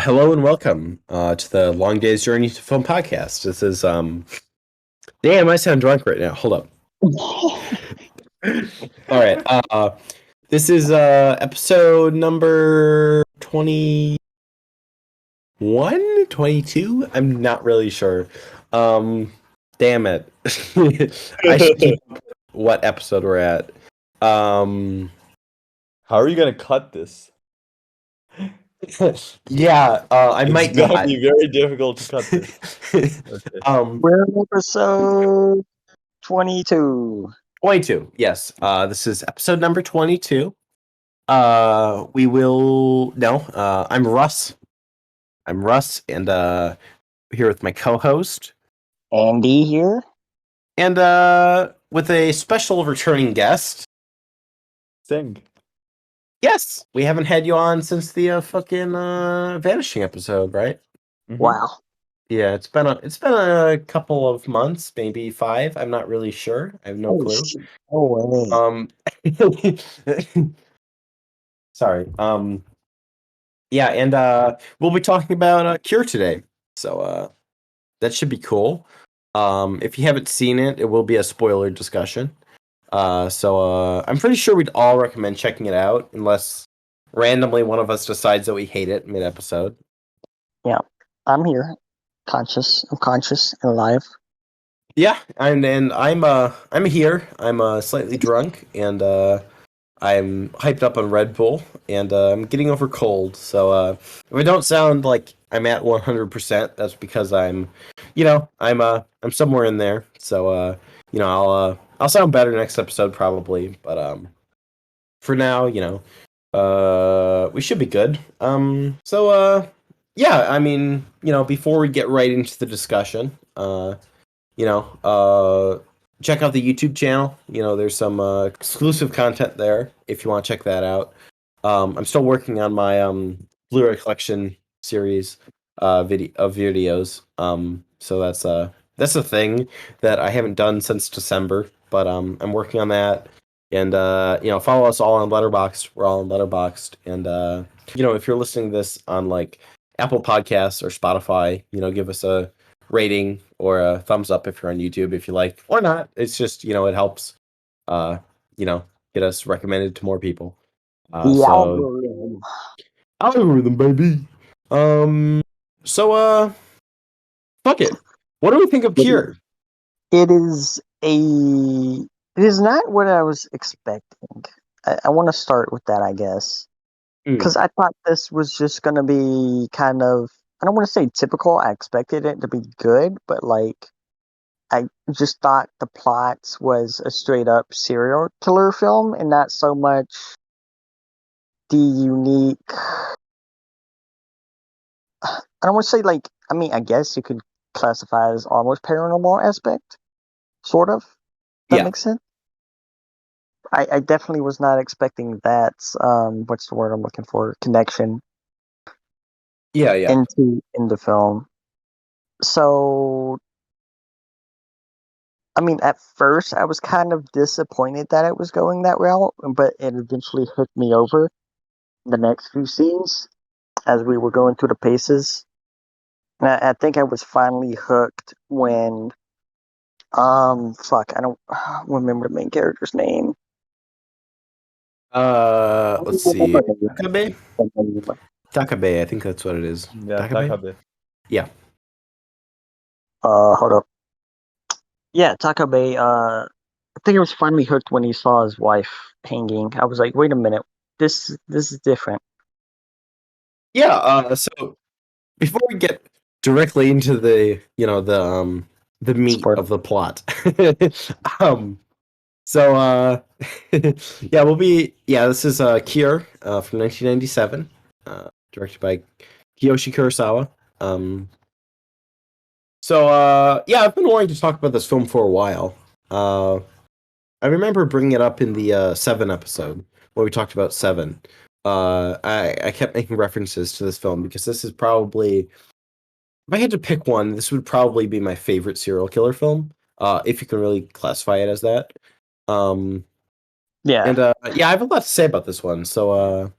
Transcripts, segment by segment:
Hello and welcome to the Long Day's Journey to Film podcast. This is damn, I sound drunk right now. Hold up. All right. This is episode number 21, 22. I'm not really sure. Damn it. I should keep what episode we're at. How are you gonna cut this? Yeah, I It's might gonna not. be very difficult to cut this. Okay. We're in episode 22. 22. Yes. This is episode number 22. We will I'm Russ. I'm Russ, and here with my co-host Andy here. and with a special returning guest. Singh. Yes, we haven't had you on since the fucking Vanishing episode, right? Mhm. Wow. Yeah, it's been a couple of months, maybe 5. I'm not really sure. I have no clue. Shit. Oh, way. Sorry. Yeah, and we'll be talking about Cure today. So that should be cool. If you haven't seen it, it will be a spoiler discussion. So I'm pretty sure we'd all recommend checking it out, unless randomly one of us decides that we hate it mid-episode. I'm here. I'm conscious and alive. Yeah, and I'm here. I'm slightly drunk, and I'm hyped up on Red Bull, and I'm getting over cold. So if I don't sound like I'm at 100%, that's because I'm somewhere in there. So I'll sound better next episode probably, but for now, we should be good. Yeah, I mean, before we get right into the discussion, check out the YouTube channel. There's some exclusive content there if you want to check that out. I'm still working on my Blu-ray collection series videos. So that's a thing that I haven't done since December, but I'm working on that. And follow us all on Letterboxd. We're all on Letterboxd. And if you're listening to this on like Apple Podcasts or Spotify, give us a rating or a thumbs up if you're on YouTube, if you like, or not. It's just, it helps, get us recommended to more people. Algorithm. Algorithm, baby. Fuck it. What do we think of Cure? It is not what I was expecting. I want to start with that, I guess. Because I thought this was just going to be kind of, I don't want to say typical. I expected it to be good, but like, I just thought the plot was a straight up serial killer film and not so much the unique. I don't want to say like, I guess you could classify it as almost paranormal aspect, sort of. That makes sense. I definitely was not expecting that. What's the word I'm looking for? Connection. Yeah. In the film. So, at first I was kind of disappointed that it was going that route, but it eventually hooked me over the next few scenes as we were going through the paces. And I think I was finally hooked when, I don't remember the main character's name. Let's see. Takabe, I think that's what it is. Yeah, Takabe. Yeah. Hold up. Yeah, Takabe. I think I was finally hooked when he saw his wife hanging. I was like, wait a minute, this is different. Yeah. So before we get directly into the meat Spoiler. of the plot, this is Cure from 1997, directed by Kiyoshi Kurosawa. I've been wanting to talk about this film for a while. I remember bringing it up in the 7 episode when we talked about 7. I kept making references to this film because this is probably, if I had to pick one, this would probably be my favorite serial killer film, if you can really classify it as that. I have a lot to say about this one. So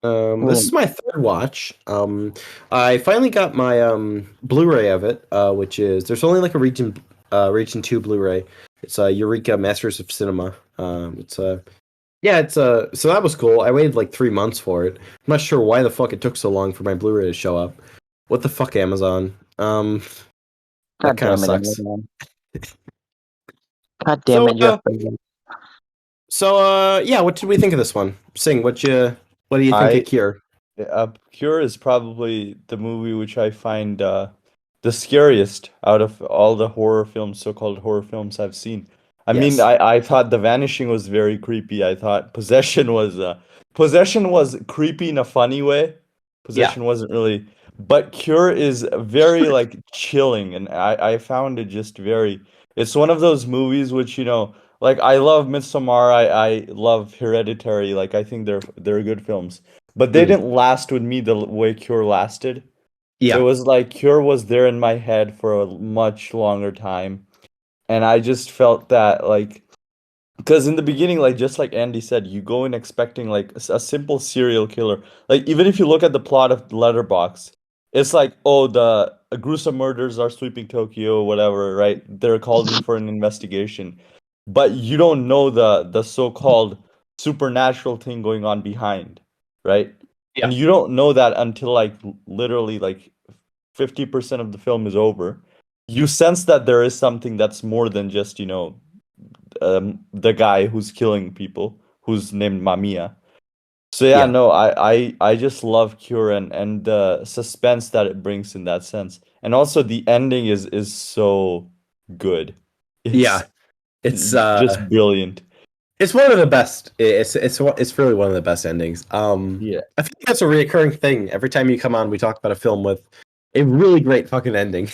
This is my third watch. I finally got my Blu-ray of it, which is there's only like a Region 2 Blu-ray. It's Eureka Masters of Cinema. So that was cool. I waited like 3 months for it. I'm not sure why the fuck it took so long for my Blu-ray to show up. What the fuck, Amazon? That God kind of damn it, sucks. Amazon. God damn it, Jeff Bezos. Yeah, what did we think of this one? Sing, what do you think of Cure? Cure is probably the movie which I find the scariest out of all the horror films, so-called horror films I've seen. I mean, Yes. I thought The Vanishing was very creepy. I thought Possession was creepy in a funny way. Possession wasn't really, but Cure is very like chilling, and I found it just very. It's one of those movies which like I love Midsommar, I love Hereditary. Like I think they're good films, but they Mm. didn't last with me the way Cure lasted. It Yeah. was like Cure was there in my head for a much longer time. And I just felt that like because in the beginning, like just like Andy said, you go in expecting like a simple serial killer. Like even if you look at the plot of Letterboxd, it's like, oh, the gruesome murders are sweeping Tokyo, whatever, right? They're called in for an investigation, but you don't know the so-called supernatural thing going on behind, right? Yeah. And you don't know that until like literally like 50% of the film is over. You sense that there is something that's more than just, the guy who's killing people, who's named Mamiya. So yeah, Yeah. no, I just love Cure and the suspense that it brings in that sense. And also the ending is so good. It's Yeah. It's just brilliant. It's one of the best. It's really one of the best endings. Yeah. I think that's a reoccurring thing. Every time you come on, we talk about a film with a really great fucking ending.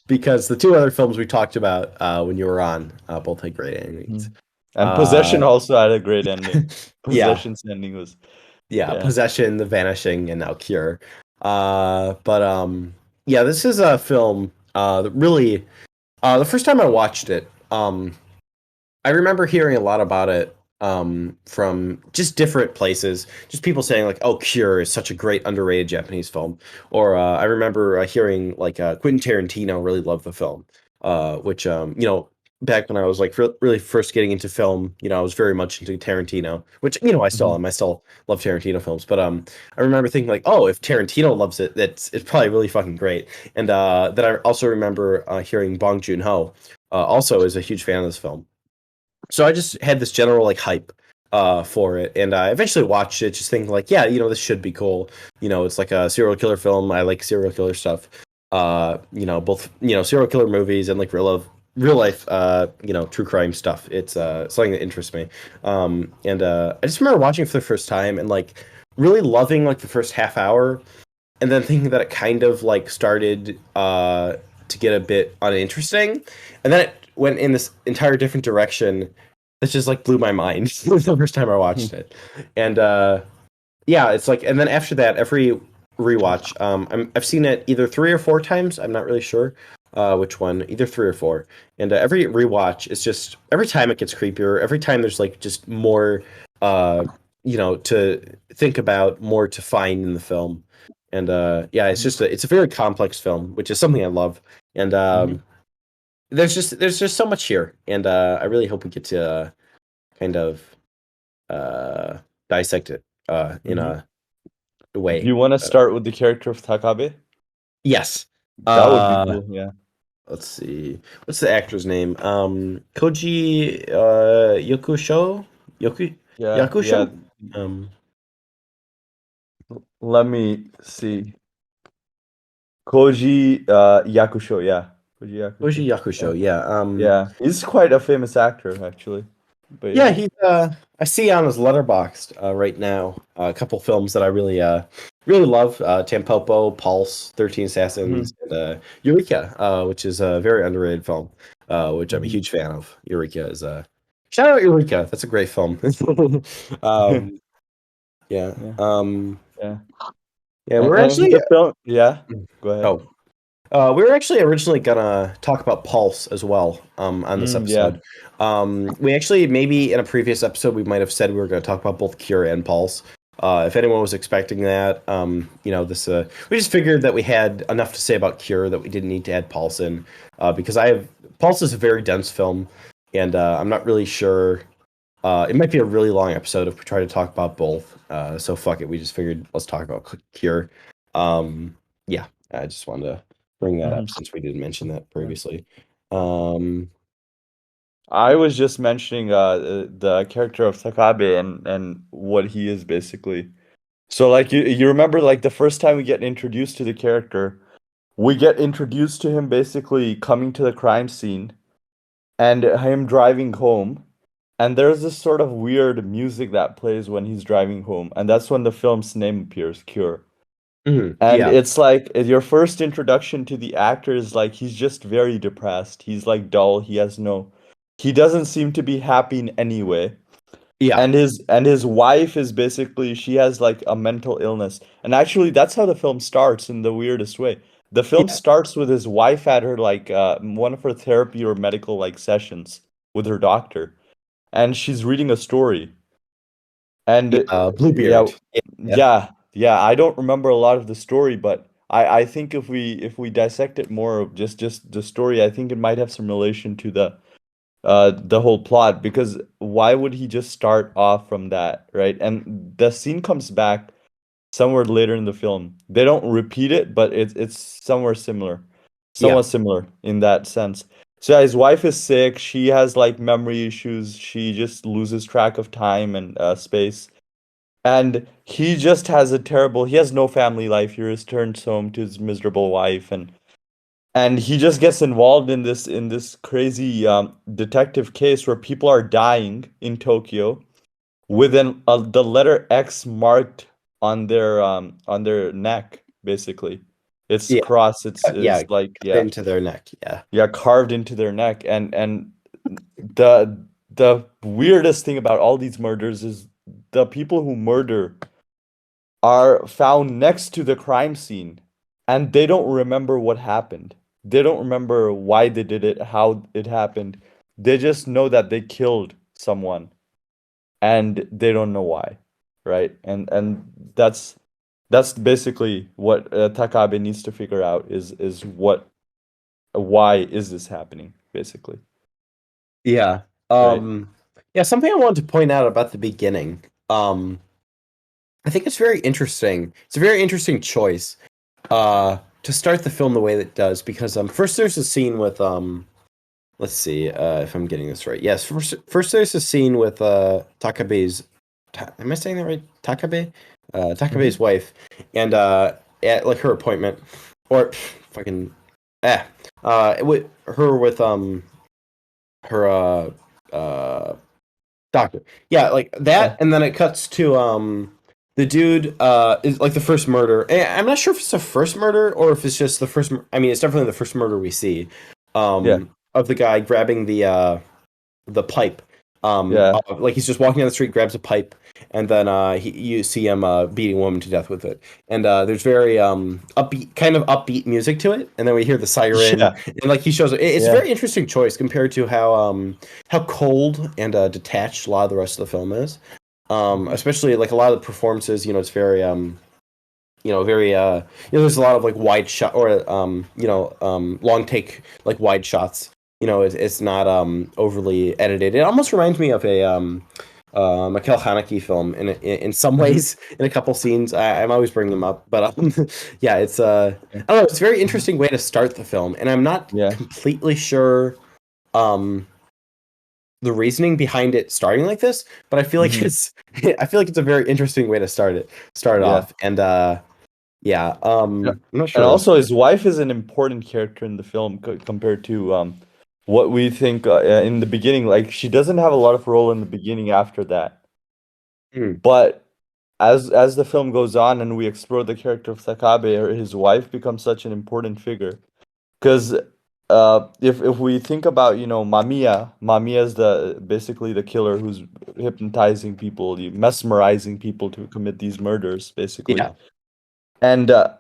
Because the two other films we talked about when you were on both had great endings. And Possession also had a great ending. Yeah, Possession's ending was yeah, yeah. Possession, The Vanishing, and now Cure. Yeah, this is a film that really. The first time I watched it, I remember hearing a lot about it from just different places, just people saying like, "Oh, Cure is such a great underrated Japanese film," or I remember hearing like Quentin Tarantino really loved the film, which back when I was like really first getting into film, I was very much into Tarantino, which I still am. I still love Tarantino films, but I remember thinking like, "Oh, if Tarantino loves it, it's probably really fucking great." And then I also remember hearing Bong Joon-ho also is a huge fan of this film. So I just had this general like hype for it, and I eventually watched it, just thinking like, yeah, this should be cool. It's like a serial killer film. I like serial killer stuff. Both serial killer movies and like real life, true crime stuff. It's something that interests me. And I just remember watching it for the first time and like really loving like the first half hour, and then thinking that it kind of like started to get a bit uninteresting, and then it went in this entire different direction that just like blew my mind the first time I watched it. And yeah, it's like, and then after that, every rewatch, I've seen it either 3 or 4 times. I'm not really sure which one, either 3 or 4. And every rewatch is just every time it gets creepier. Every time there's like just more, to think about, more to find in the film. And yeah, it's a very complex film, which is something I love. And there's just so much here, and I really hope we get to kind of dissect it in a Do way. you want to start with the character of Takabe? Yes. That would be Uh, cool, yeah. let's see. What's the actor's name? Koji Yokusho? Yoku Yeah, yeah. Yakusho? Um, Let me see. Koji Yakusho, yeah. Koji Koji Yakusho. Yeah. Yakusho. Yeah. Yeah. He's quite a famous actor, actually. But Yeah, yeah. he's I see on his Letterboxd right now a couple films that I really love. Tampopo, Pulse, 13 Assassins, and Eureka, which is a very underrated film, which I'm a huge fan of. Eureka is shout out Eureka. That's a great film. Yeah. Yeah. Yeah. Yeah, we're And actually the film, yeah. Go ahead. oh we were actually originally gonna talk about Pulse as well on this Yeah. episode. We actually, maybe in a previous episode, we might have said we were gonna talk about both Cure and Pulse. If anyone was expecting that, this we just figured that we had enough to say about Cure that we didn't need to add Pulse in, because Pulse is a very dense film, and I'm not really sure. It might be a really long episode if we try to talk about both. So fuck it. We just figured let's talk about Cure. Yeah, I just wanted to bring that up since we didn't mention that previously. I was just mentioning the character of Takabe and what he is basically. So like you remember like the first time we get introduced to the character, we get introduced to him basically coming to the crime scene and him driving home. And there's this sort of weird music that plays when he's driving home, and that's when the film's name appears, Cure. And Yeah, it's like your first introduction to the actor is like he's just very depressed. He's like dull. He doesn't seem to be happy in any way. yeah, And his wife is basically she has like a mental illness. And actually that's how the film starts in the weirdest way. The film yeah, starts with his wife at her like one of her therapy or medical like sessions with her doctor, and she's reading a story. And yeah. yeah, Bluebeard. Yeah, yeah, yeah, I don't remember a lot of the story, but I think if we dissect it more, just the story, I think it might have some relation to the whole plot, because why would he just start off from that, right? And the scene comes back somewhere later in the film. They don't repeat it, but it's somewhere similar, yeah, somewhat similar in that sense. So yeah, his wife is sick. She has like memory issues. She just loses track of time and space. And he just has a terrible. He has no family life. He returns home to his miserable wife, and he just gets involved in this crazy detective case where people are dying in Tokyo with the letter X marked on their neck, basically. It's yeah, cross. It's yeah. like Into their neck. Yeah, yeah, carved into their neck. And the weirdest thing about all these murders is the people who murder are found next to the crime scene, and they don't remember what happened. They don't remember why they did it, how it happened. They just know that they killed someone, and they don't know why, right? And that's basically what Takabe needs to figure out is why is this happening, basically. yeah. Right. Yeah. Something I wanted to point out about the beginning. Um, I think it's very interesting. It's a very interesting choice to start the film the way that it does, because first there's a scene with let's see if I'm getting this right. Yes, first there's a scene with Takabe's am I saying that right? Takabe? Takabe's Hmm. wife, and at like her appointment, or fucking with her with her doctor. Yeah, like Yeah. that, and then it cuts to the dude is like the first murder. I'm not sure if it's the first murder or if it's just the first. I mean, it's definitely the first murder we see Yeah. of the guy grabbing the pipe. Yeah. Like he's just walking down the street, grabs a pipe, and then you see him beating a woman to death with it. And there's very upbeat music to it, and then we hear the siren, Yeah. and like he shows it's a Yeah. very interesting choice compared to how cold and detached a lot of the rest of the film is. Hmm. Especially like a lot of the performances, it's very very there's a lot of like wide shot or long take like wide shots. It's not overly edited. It almost reminds me of a Michael Haneke film in some Hmm. ways, in a couple scenes. I'm always bringing them up, but yeah, it's I don't know, it's a very Hmm. interesting way to start the film, and I'm not Yeah. completely sure um the reasoning behind it starting like this, but I feel like Hmm. it's I feel like it's a very interesting way to start it Yeah. off. And yeah, Yeah. I'm not And sure. also, his wife is an important character in the film compared to what we think in the beginning. Like, she doesn't have a lot of role in the beginning after that. Hmm. But as the film goes on and we explore the character of Sakabe, his wife becomes such an important figure. Because if we think about, Mamiya is basically the killer who's hypnotizing people, mesmerizing people to commit these murders, basically. Yeah. And uh,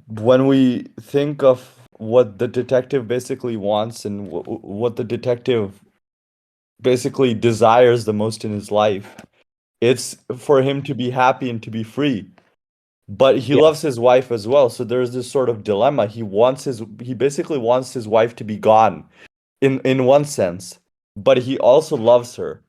when we think of what the detective basically wants and what the detective basically desires the most in his life, It's for him to be happy and to be free. But he Yeah. loves his wife as well. So there's this sort of dilemma. He basically wants his wife to be gone in one sense, but he also loves her.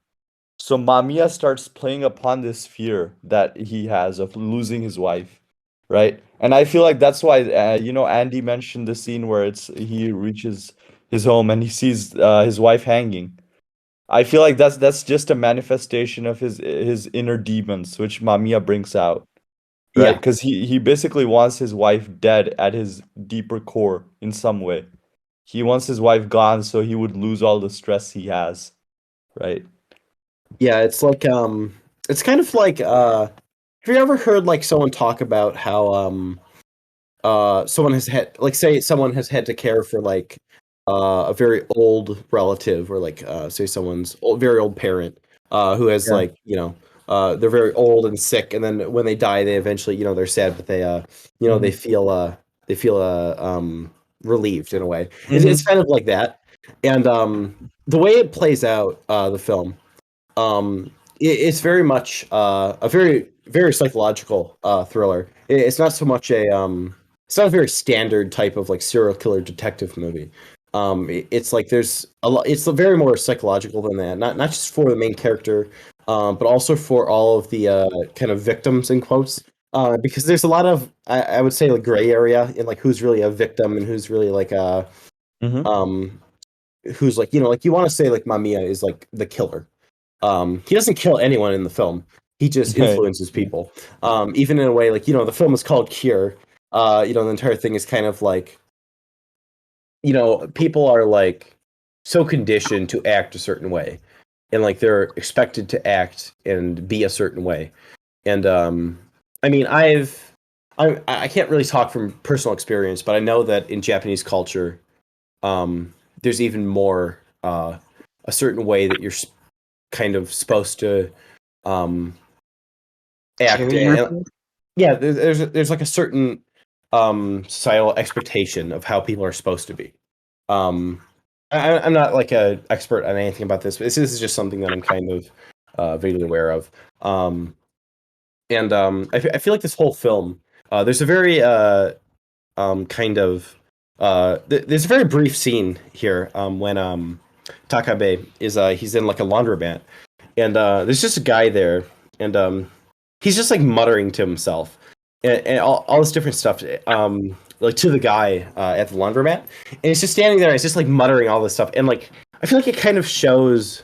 So Mamiya starts playing upon this fear that he has of losing his wife, right? And I feel like that's why Andy mentioned the scene where he reaches his home and he sees his wife hanging. I feel like that's just a manifestation of his inner demons, which Mamiya brings out, right? Yeah. Because he basically wants his wife dead at his deeper core in some way. He wants his wife gone so he would lose all the stress he has, right? Yeah, it's like it's kind of like have you ever heard like someone talk about how someone has had like say someone has had to care for like a very old relative or like say someone's very old parent who has Yeah. like, they're very old and sick, and then when they die they eventually, they're sad, but they they Hmm. feel relieved in a way. It's Hmm. kind of like that. And the way it plays out, the film, it's very much a very very psychological thriller. It's not so much it's not a very standard type of like serial killer detective movie. It's like there's a lot. It's very more psychological than that. Not just for the main character, but also for all of the kind of victims in quotes. Because there's a lot of I would say like gray area in like who's really a victim and who's really like Hmm. um who's like, like you want to say like Mamiya is like the killer. He doesn't kill anyone in the film. He just Right. influences people. Even in a way like, the film is called Cure. The entire thing is kind of like, people are like so conditioned to act a certain way, and like they're expected to act and be a certain way. And I mean, I can't really talk from personal experience, but I know that in Japanese culture, there's even more a certain way that you're kind of supposed to um, act. Carry And yourself. yeah, there's like a certain societal expectation of how people are supposed to be. Um, I'm not like a expert on anything about this, but this is just something that I'm kind of vaguely aware of. And I feel like this whole film, there's a very kind of there's a very brief scene here when Takabe is he's in like a laundromat, and there's just a guy there, and he's just like muttering to himself, and all this different stuff, like to the guy at the laundromat, and he's just standing there, and he's just like muttering all this stuff, and like I feel like it kind of shows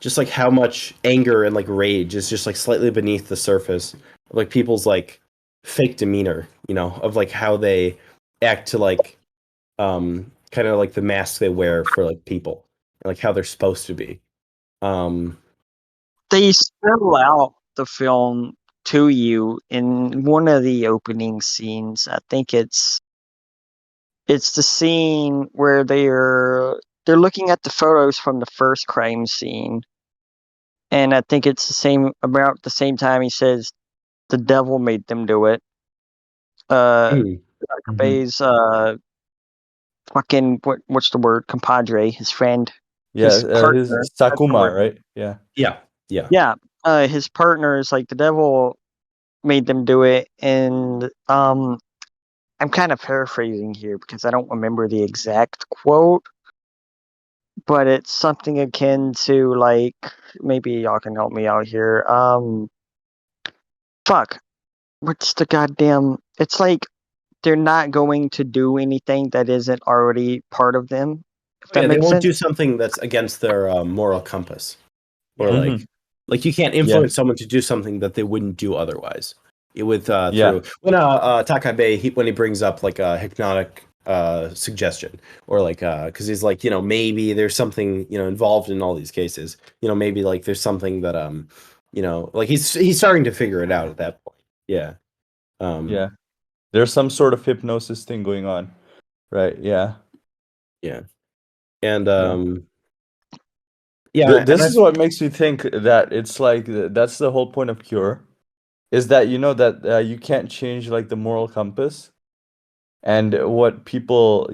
just like how much anger and like rage is just like slightly beneath the surface of like people's like fake demeanor, of like how they act to like kind of like the mask they wear for like people, and like how they're supposed to be. Um, They spell out the film to you in one of the opening scenes. I think it's the scene where they're looking at the photos from the first crime scene, and I think it's the same about the same time he says the devil made them do it. Uh, mm, Hmm. Bay's fucking what's the word? Compadre, his friend, Yeah, his his partner. That's the Sakuma, word. right? Yeah. yeah, yeah. Yeah, his partner is like the devil made them do it, and I'm kind of paraphrasing here because I don't remember the exact quote, but it's something akin to like maybe y'all can help me out here. Fuck, what's the goddamn? It's like they're not going to do anything that isn't already part of them. If Oh, that yeah, they makes won't sense. do something that's against their moral compass, or Yeah. Hmm. like you can't Yeah. influence someone to do something that they wouldn't do otherwise. With Yeah. through when Takabe when he brings up like a hypnotic suggestion, or like because he's like, maybe there's something, involved in all these cases, maybe like there's something that like he's starting to figure it out at that point. Yeah. um Yeah. There's some sort of hypnosis thing going on, right? Yeah. yeah. And Yeah. yeah, and This I is what makes me think that it's like that's the whole point of Cure, is that you know that you can't change like the moral compass and what people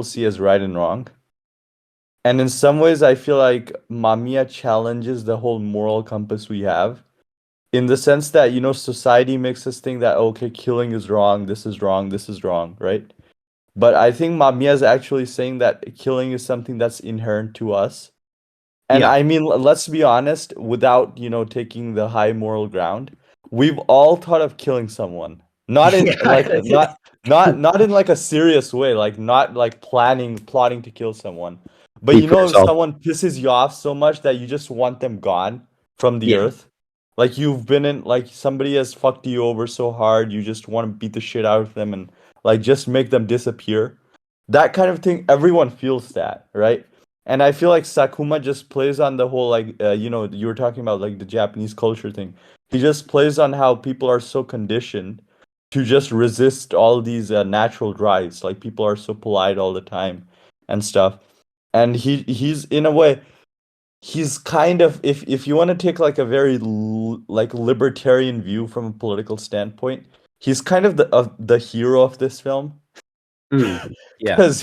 see as right and wrong. And in some ways, I feel like Mamiya challenges the whole moral compass we have. in the sense that, society makes us think that, okay, killing is wrong, this is wrong, this is wrong, right? But I think Mamiya is actually saying that killing is something that's inherent to us. And Yeah. I mean, let's be honest, without, taking the high moral ground, we've all thought of killing someone. Not in like Yeah. not in like a serious way, like not like plotting to kill someone. But Speak for if yourself. someone pisses you off so much that you just want them gone from the Yeah. earth, like you've been in, like somebody has fucked you over so hard, you just want to beat the shit out of them and like just make them disappear. That kind of thing, everyone feels that, right? And I feel like Sakuma just plays on the whole, like, you were talking about like the Japanese culture thing. He just plays on how people are so conditioned to just resist all these natural drives. Like people are so polite all the time and stuff. And he's in a way, he's kind of, if you want to take like a very like libertarian view from a political standpoint, he's kind of the hero of this film. Mm. Yeah. Because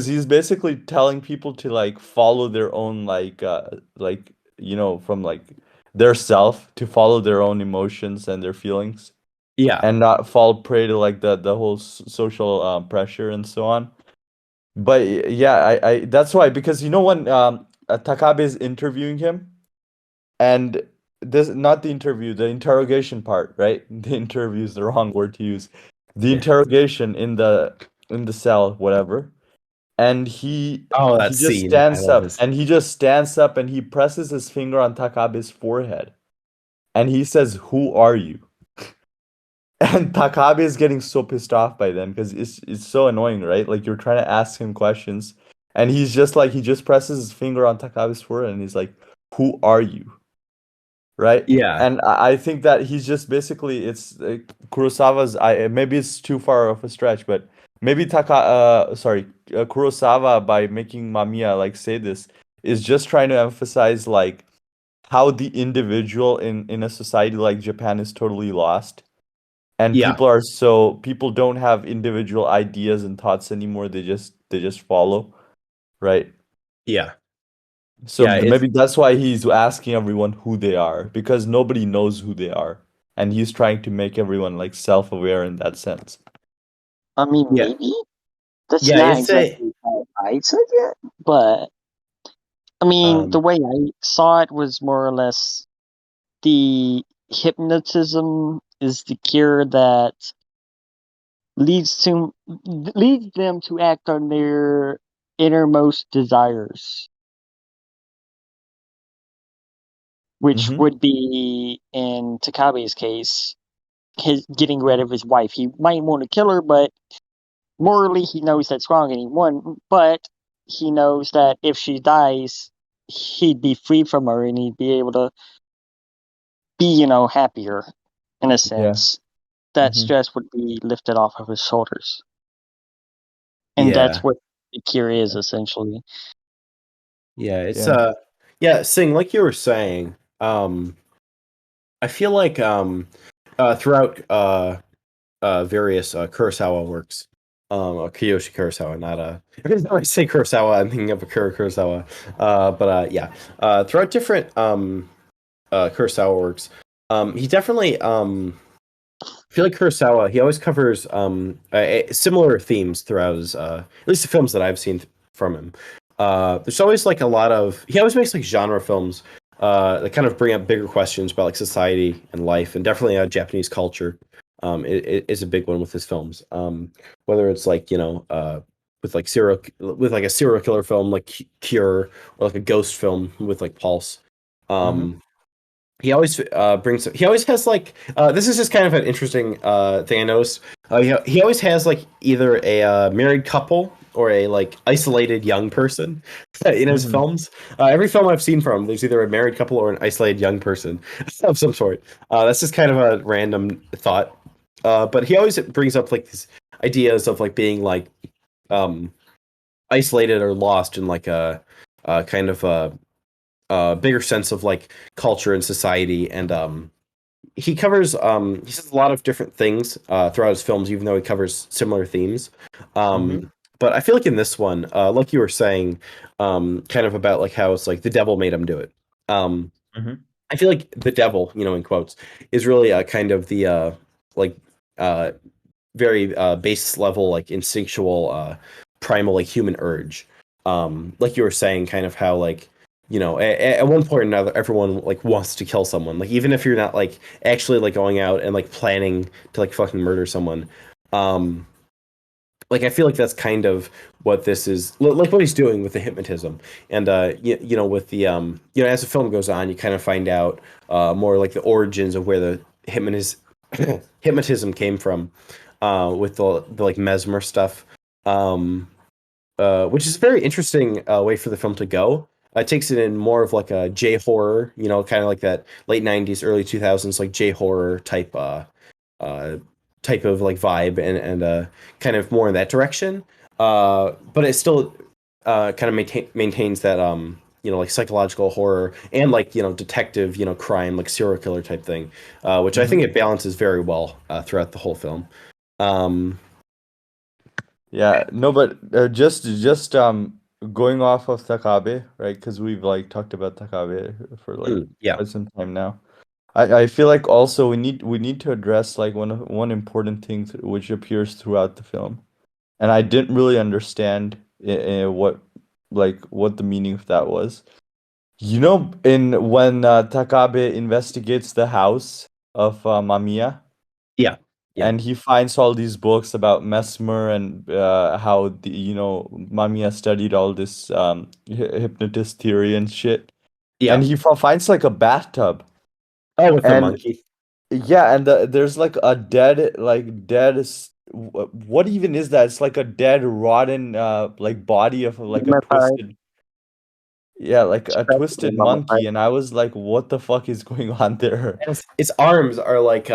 he's basically telling people to like follow their own like from like their self, to follow their own emotions and their feelings, Yeah. and not fall prey to like the whole social pressure and so on. But yeah, I that's why, because when Takabe is interviewing him, and this, not the interview, the interrogation part, right? The interview is the wrong word to use. The Yeah. interrogation in the cell, whatever. And Oh, that he just scene. I stands love up, this. and he just stands up and he presses his finger on Takabe's forehead, and he says, "Who are you?" And Takabe is getting so pissed off by them because it's so annoying, right? Like you're trying to ask him questions, and he's just like, he just presses his finger on Takabe's forehead and he's like, "Who are you?" Right? Yeah. And I think that he's just basically, it's Kurosawa's. I maybe it's too far of a stretch, but maybe Kurosawa, by making Mamiya like say this, is just trying to emphasize like how the individual in a society like Japan is totally lost, and Yeah. people don't have individual ideas and thoughts anymore. They just follow, right? Yeah. So Yeah. It's maybe that's why he's asking everyone who they are, because nobody knows who they are, and he's trying to make everyone like self-aware in that sense. I mean, yeah. maybe that's Yeah. not It's a exactly how I took it, but I mean, the um. way I saw it was more or less the hypnotism is the cure that leads to leads them to act on their innermost desires, which Mm-hmm. would be in Takabe's case, his getting rid of his wife. He might want to kill her, but morally he knows that's wrong and he won. But he knows that if she dies, he'd be free from her and he'd be able to be, happier in a Yeah. sense. That Mm-hmm. stress would be lifted off of his shoulders. And that's Yeah. what the cure is essentially. Yeah. It's Yeah. Yeah. Sing, like you were saying. I feel like throughout various Kurosawa works. Kiyoshi Kurosawa, not every time I say Kurosawa, I'm thinking of Akira Kurosawa. But yeah, throughout different Kurosawa works, he definitely I feel like Kurosawa. He always covers similar themes throughout his at least the films that I've seen from him. There's always like a lot of he always makes like genre films that kind of bring up bigger questions about like society and life, and definitely Japanese culture. It is a big one with his films. Whether it's like with like a serial killer film like Cure, or like a ghost film with like Pulse. Mm-hmm. Um, he always has like this is just kind of an interesting thing I noticed. He always has like either a married couple or a like isolated young person in his Mm-hmm. films. Every film I've seen from him, there's either a married couple or an isolated young person of some sort. That's just kind of a random thought. But he always brings up like these ideas of like being like um isolated or lost in like a kind of a bigger sense of like culture and society. And he says a lot of different things throughout his films, even though he covers similar themes. Mm-hmm. But I feel like in this one, like you were saying, kind of about like how it's like the devil made him do it. um Mm-hmm. I feel like the devil, in quotes, is really kind of the like uh very base level, like instinctual, primal, like human urge. Like you were saying, kind of how like at one point or another, everyone like wants to kill someone. Like even if you're not like actually like going out and like planning to like fucking murder someone. Um, like I feel like that's kind of what this is, like what he's doing with the hypnotism. And with the as the film goes on, you kind of find out more like the origins of where the hypnotism came from, with the like mesmer stuff, um which is a very interesting way for the film to go. It takes it in more of like a J horror, kind of like that late '90s, early 2000s, like J horror uh, type of like vibe, and kind of more in that direction. But it still kind of maintains that like psychological horror and like detective crime, like serial killer type thing, which I think it balances very well throughout the whole film. Um, Yeah, no, but just going off of Takabe, right? Because we've like talked about Takabe for like yeah, quite some time now. I feel like also we need to address like one important thing which appears throughout the film, and I didn't really understand what the meaning of that was. You know, in when Takabe investigates the house of Mamiya, yeah, yeah, and he finds all these books about Mesmer and how Mamiya studied all this hypnotist theory and shit, and yeah. he finds like a bathtub, Oh, with the and monkey. yeah, and there's like a what even is that? It's like a dead, rotten, like body of like a Mummified, twisted, yeah, like a especially twisted mummified. monkey, and I was like, what the fuck is going on there? And its arms are like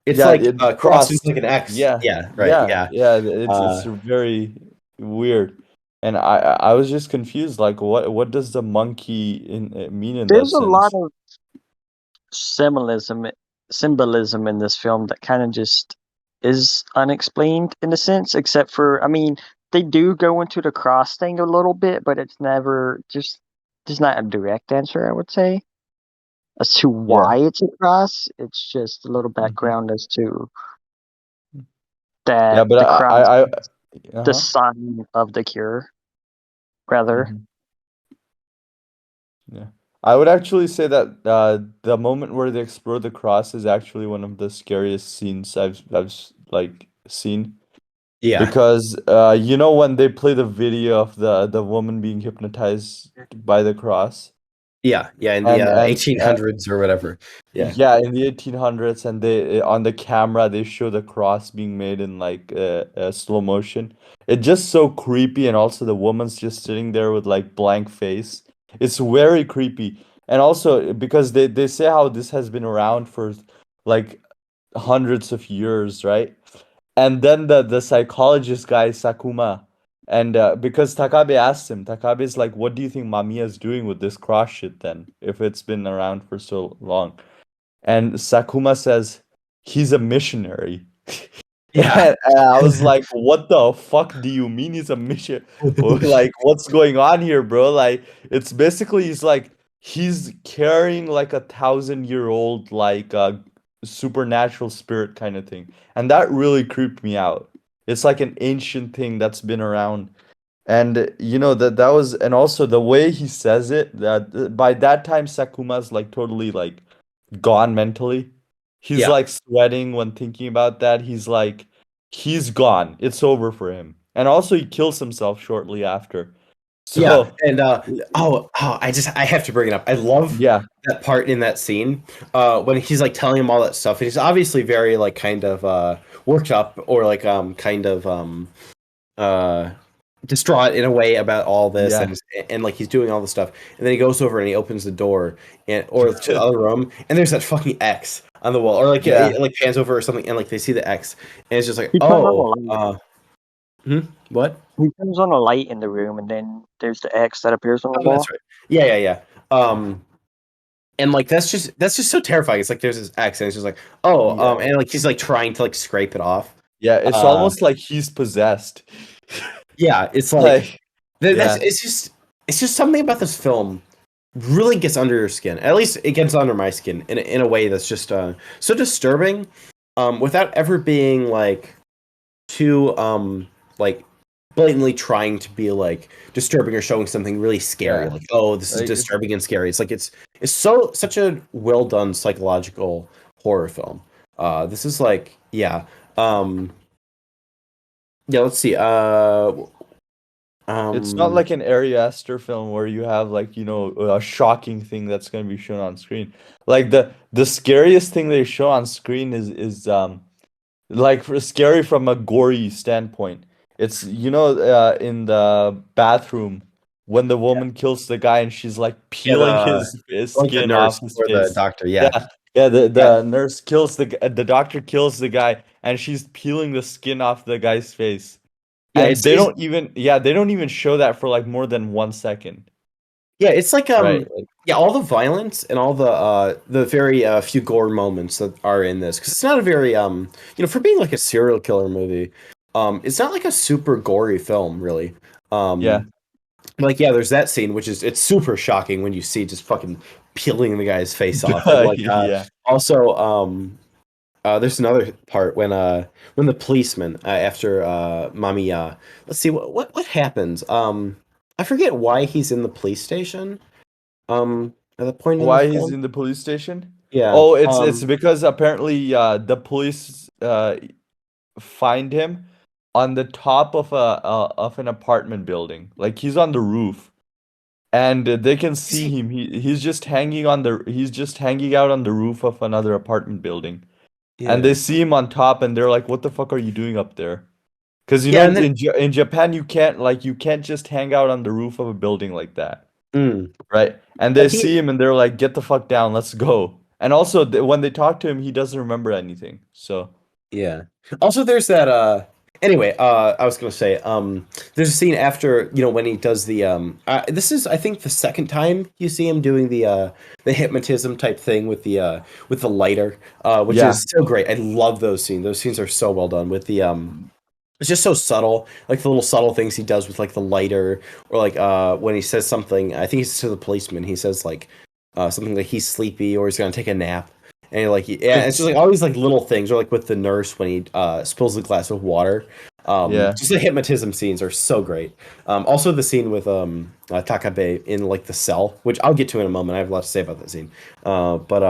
it's Yeah, like it's crossed into crossed. like an X. Yeah, Yeah, right. yeah, Yeah. yeah. It's Uh, very weird, and I was just confused. Like, what does the monkey mean in that There's a lot sense? of symbolism symbolism in this film that kind of just is unexplained in a sense, except for, I mean, they do go into the cross thing a little bit, but it's never just there's not a direct answer, I would say, as to Yeah. why it's a cross. It's just a little Hmm. background as to Yeah, that but the cross I is the uh-huh. sign of the cure, rather. Hmm. Yeah. I would actually say that the moment where they explore the cross is actually one of the scariest scenes like seen. yeah. Because when they play the video of the woman being hypnotized by the cross, Yeah. Yeah. In the and 1800s or whatever. Yeah. yeah, in the 1800s, and they on the camera they show the cross being made in like slow motion. It's just so creepy, and also the woman's just sitting there with like blank face. It's very creepy, and also because they say how this has been around for like hundreds of years, right? And then the psychologist guy Sakuma, and because Takabe asked him, Takabe's like, "What do you think Mamiya's doing with this cross shit then, if it's been around for so long?" And Sakuma says he's a missionary. Yeah. And I was like, what the fuck do you mean he's a mission? Like, what's going on here, bro? Like, it's basically he's carrying like 1,000-year-old like supernatural spirit kind of thing. And that really creeped me out. It's like an ancient thing that's been around. And that was, and also the way he says it, that by that time Sakuma's like totally like gone mentally. He's Yeah. like sweating when thinking about that. He's gone. It's over for him. And also he kills himself shortly after. Yeah. So And I have to bring it up. I love yeah, that part in that scene when he's like telling him all that stuff. And he's obviously very like kind of worked up, or like kind of uh distraught in a way about all this, yeah. and like he's doing all this stuff, and then he goes over and he opens the door, and or to the other room, and there's that fucking X on the wall, or like Yeah. it like pans over or something, and like they see the X, and it's just like, He turns on a oh, light. what? He turns on a light in the room, and then there's the X that appears on the Oh, wall. that's right. Yeah, yeah, yeah. And like that's just so terrifying. It's like there's this X, and it's just like, oh, Yeah. and like he's like trying to like scrape it off. Yeah, it's uh almost like he's possessed. yeah, it's like Like, that's yeah. it's just something about this film really gets under your skin. At least it gets under my skin in a way that's just so disturbing, without ever being like too like blatantly trying to be like disturbing or showing something really scary. Yeah, Like, oh, this is like disturbing and scary. It's like it's such a well done psychological horror film. This is like yeah. Let's see. it's not Um, like an Ari Aster film where you have like, a shocking thing that's going to be shown on screen. Like the scariest thing they show on screen is like scary from a gory standpoint. It's in the bathroom when the woman kills the guy and she's like yeah, peeling his like the skin off nurse his or the face. doctor. Yeah, Yeah, yeah. The yeah, the nurse kills the doctor kills the guy and she's peeling the skin off the guy's face. yeah. And they don't even show that for like more than 1 second. Yeah, it's like Right. Like, yeah, all the violence and all the very few gore moments that are in this, because it's not a very for being like a serial killer movie, it's not like a super gory film really. yeah. Um like yeah, there's that scene which is it's super shocking when you see just fucking peeling the guy's face off, and like Yeah. also there's another part when the policeman after Mommy let's see what happens. I forget why he's in the police station. At the point in the Why he's film. in the police station? Yeah. Oh, it's because apparently the police find him on the top of an apartment building. Like he's on the roof, and they can Is see he? him. He's just hanging out on the roof of another apartment building, and they Yeah. see him on top, and they're like, "What the fuck are you doing up there?" Because Yeah, and then in Japan you can't just hang out on the roof of a building like that. mm, Right. And yeah, they see him and they're like, get the fuck down, let's go. And also, when they talk to him, he doesn't remember anything. So, yeah. Also there's that anyway, I was gonna say, there's a scene after, when he does the this is I think the second time you see him doing the hypnotism type thing with the lighter, which yeah. is so great. I love those scenes. Those scenes are so well done with the it's just so subtle, like the little subtle things he does with like the lighter, or like when he says something. I think it's to the policeman. He says like something like he's sleepy or he's gonna take a nap, and you're like, yeah, it's just like all these like little things, or like with the nurse when he spills the glass of water. Yeah. Just the hypnotism scenes are so great. Also the scene with Takabe in like the cell, which I'll get to in a moment. I have a lot to say about that scene. But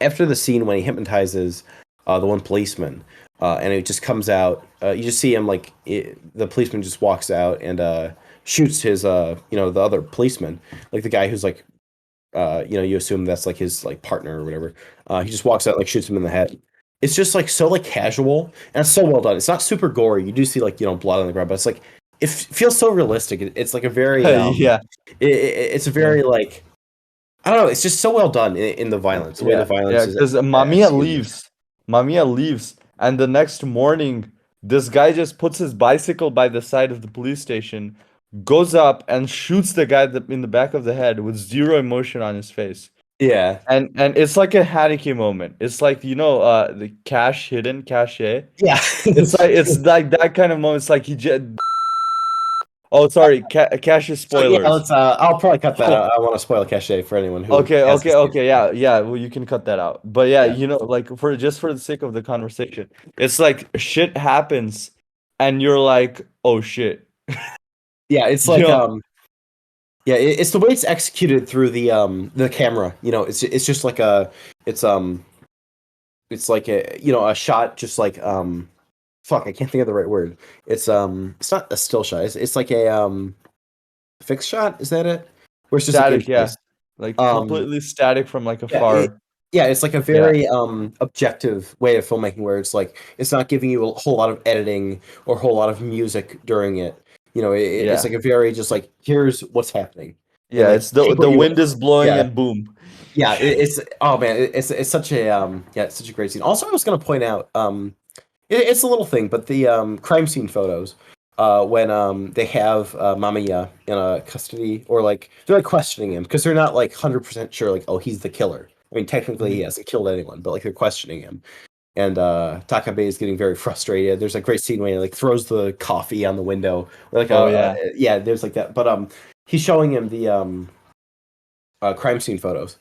after the scene when he hypnotizes the one policeman, and it just comes out. You just see him like the policeman just walks out and shoots his the other policeman, like the guy who's like you assume that's like his like partner or whatever. He just walks out like shoots him in the head. It's just like so like casual and it's so well done. It's not super gory. You do see like blood on the ground, but it's like feels so realistic. It's like a very Yeah. it's a Yeah. very like I don't know. It's just so well done in the violence. The way the Yeah. Yeah. violence is Because executed. Mamiya leaves. And the next morning, this guy just puts his bicycle by the side of the police station, goes up and shoots the guy in the back of the head with zero emotion on his face. Yeah, And it's like a Haneke moment. It's like, the hidden cachet. yeah. It's like that kind of moment. It's like he just. Oh, sorry, cache So yeah, spoilers. let's. I'll probably cut that Oh, out. I want to spoil Cachet for anyone who okay, hasn't okay, seen it. okay. Yeah, yeah. Well, you can cut that out. But yeah, Yeah, like for the sake of the conversation, it's like shit happens, and you're like, oh shit. yeah. It's You like know? yeah. It's the way it's executed through the camera. It's just like it's it's like a shot, just like fuck. I can't think of the right word. It's not a still shot. It's like a fixed shot. Is that it? Where it's just like in Static, yeah. place. Like Um, completely static from like Yeah, it, afar. yeah, it's like a Yeah, very objective way of filmmaking where it's like it's not giving you a whole lot of editing or a whole lot of music during it. It's yeah, like a very just like here's what's happening and yeah. like It's the take what the you wind is blowing yeah and boom. yeah it's oh man it's such a yeah, it's such a great scene. Also, I was gonna point out it's a little thing, but the crime scene photos, when they have Mamiya in a custody, or like they're like questioning him because they're not like 100% sure, like, oh, he's the killer. I mean, technically he Mhm. hasn't killed anyone, but like they're questioning him, and Takabe is getting very frustrated. There's a great scene where he like throws the coffee on the window, like Oh yeah. yeah, there's like that, but he's showing him crime scene photos,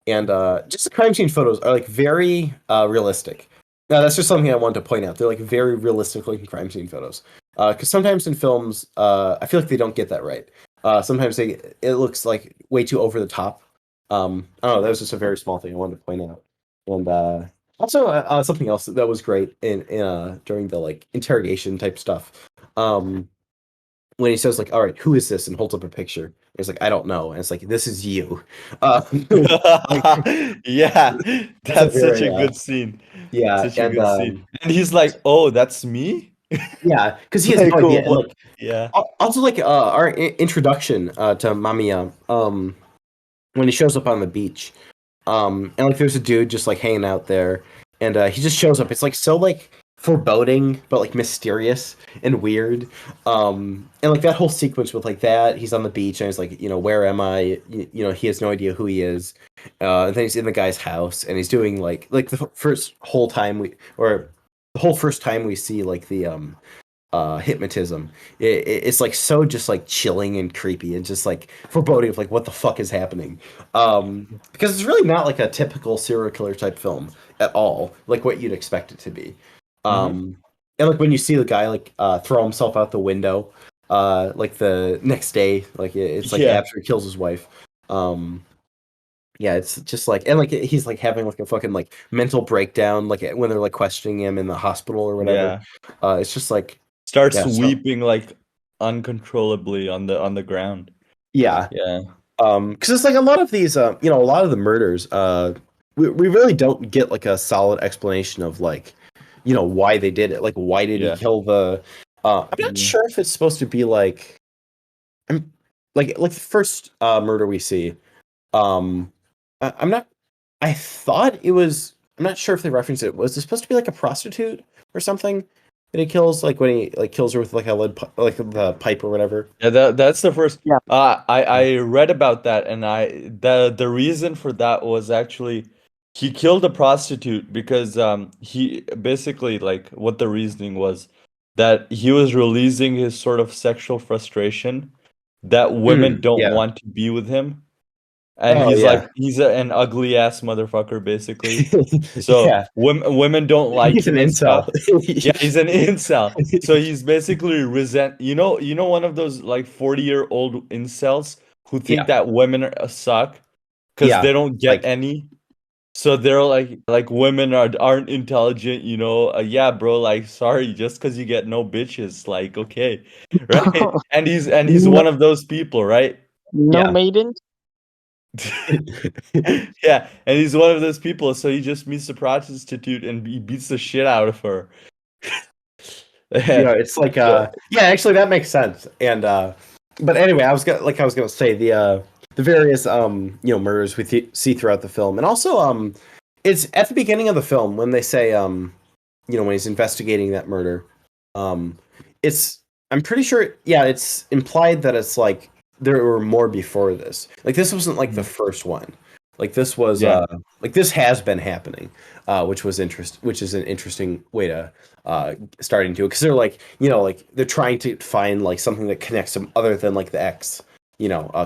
and just the crime scene photos are like very realistic. Now that's just something I wanted to point out. They're like very realistic looking crime scene photos. Because sometimes in films, I feel like they don't get that right. Sometimes it looks like way too over the top. I don't know. That was just a very small thing I wanted to point out. And also something else that was great in during the like interrogation type stuff. When he says like, "All right, who is this?" and holds up a picture. It's like, "I don't know," and it's like, "This is you." Like, Yeah, that's a that's such very a good scene. yeah, Such a and good scene. And he's like, "Oh, that's me?" yeah, because he has Like, no idea, and what? like Yeah. also like our introduction to Mamiya, when he shows up on the beach. And like there's a dude just like hanging out there, and he just shows up. It's like so like foreboding, but like mysterious and weird. And like that whole sequence with like that, he's on the beach and he's like, where am I? He has no idea who he is. And then he's in the guy's house and he's doing like the whole first time we see like the hypnotism. It's like so just like chilling and creepy and just like foreboding of like what the fuck is happening. Because it's really not like a typical serial killer type film at all, like what you'd expect it to be. Mm-hmm. And like when you see the guy like throw himself out the window like the next day, like it's like Yeah. after he kills his wife. Yeah, it's just like, and like he's like having like a fucking like mental breakdown like when they're like questioning him in the hospital or whatever. Yeah. It's just like, Starts yeah, so weeping like uncontrollably on the ground. yeah. Yeah. Because it's like a lot of these, a lot of the murders, we really don't get like a solid explanation of like, why they did it. Like, why did he Yeah. kill the? I'm not Mhm. sure if it's supposed to be like, I'm like the first murder we see. I'm not. I thought it was. I'm not sure if they referenced it. Was it supposed to be like a prostitute or something that he kills? Like when he like kills her with like a like the pipe or whatever. Yeah, that's the first. Yeah. I read about that, and the reason for that was actually he killed a prostitute because he basically like what the reasoning was that he was releasing his sort of sexual frustration that women don't Yeah. want to be with him, and Oh he's like yeah. an ugly ass motherfucker basically. So Yeah. women don't like He's an him and incel. stuff. Yeah, he's an incel. So he's basically one of those like 40-year-old incels who think Yeah. that women suck because Yeah. they don't get Like any. So they're like women aren't intelligent, yeah, bro, like sorry, just because you get no bitches, like okay, right? And he's No, one of those people, right? no yeah. maidens. Yeah, and he's one of those people, so he just meets the prostitute and he beats the shit out of her. It's like So, yeah, actually that makes sense. And but anyway, I was gonna say the various murders we see throughout the film. And also it's at the beginning of the film when they say when he's investigating that murder, um it's I'm pretty sure, yeah, it's implied that it's like there were more before this. Like this wasn't like the first one. Like this was yeah. like this has been happening, which is an interesting way to starting to, because they're like, like they're trying to find like something that connects them other than like the X,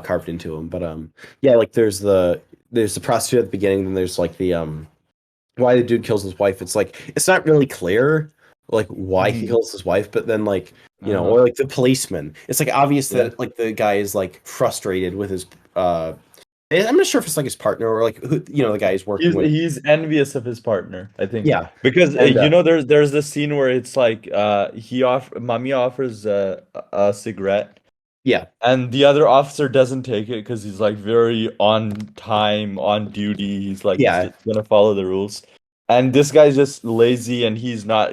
carved into them. But yeah, like there's the prostitute at the beginning, then there's like the why the dude kills his wife. It's like it's not really clear like why he Mhm. kills his wife, but then like Uh-huh. or like the policeman. It's like obvious Yeah. that like the guy is like frustrated with his I'm not sure if it's like his partner or like who, the guy he's working with. He's envious of his partner, I think. Yeah, Because and there's this scene where it's like Mami offers a cigarette yeah, and the other officer doesn't take it because he's like very on time, on duty. He's like he's yeah, just gonna follow the rules. And this guy's just lazy and he's not,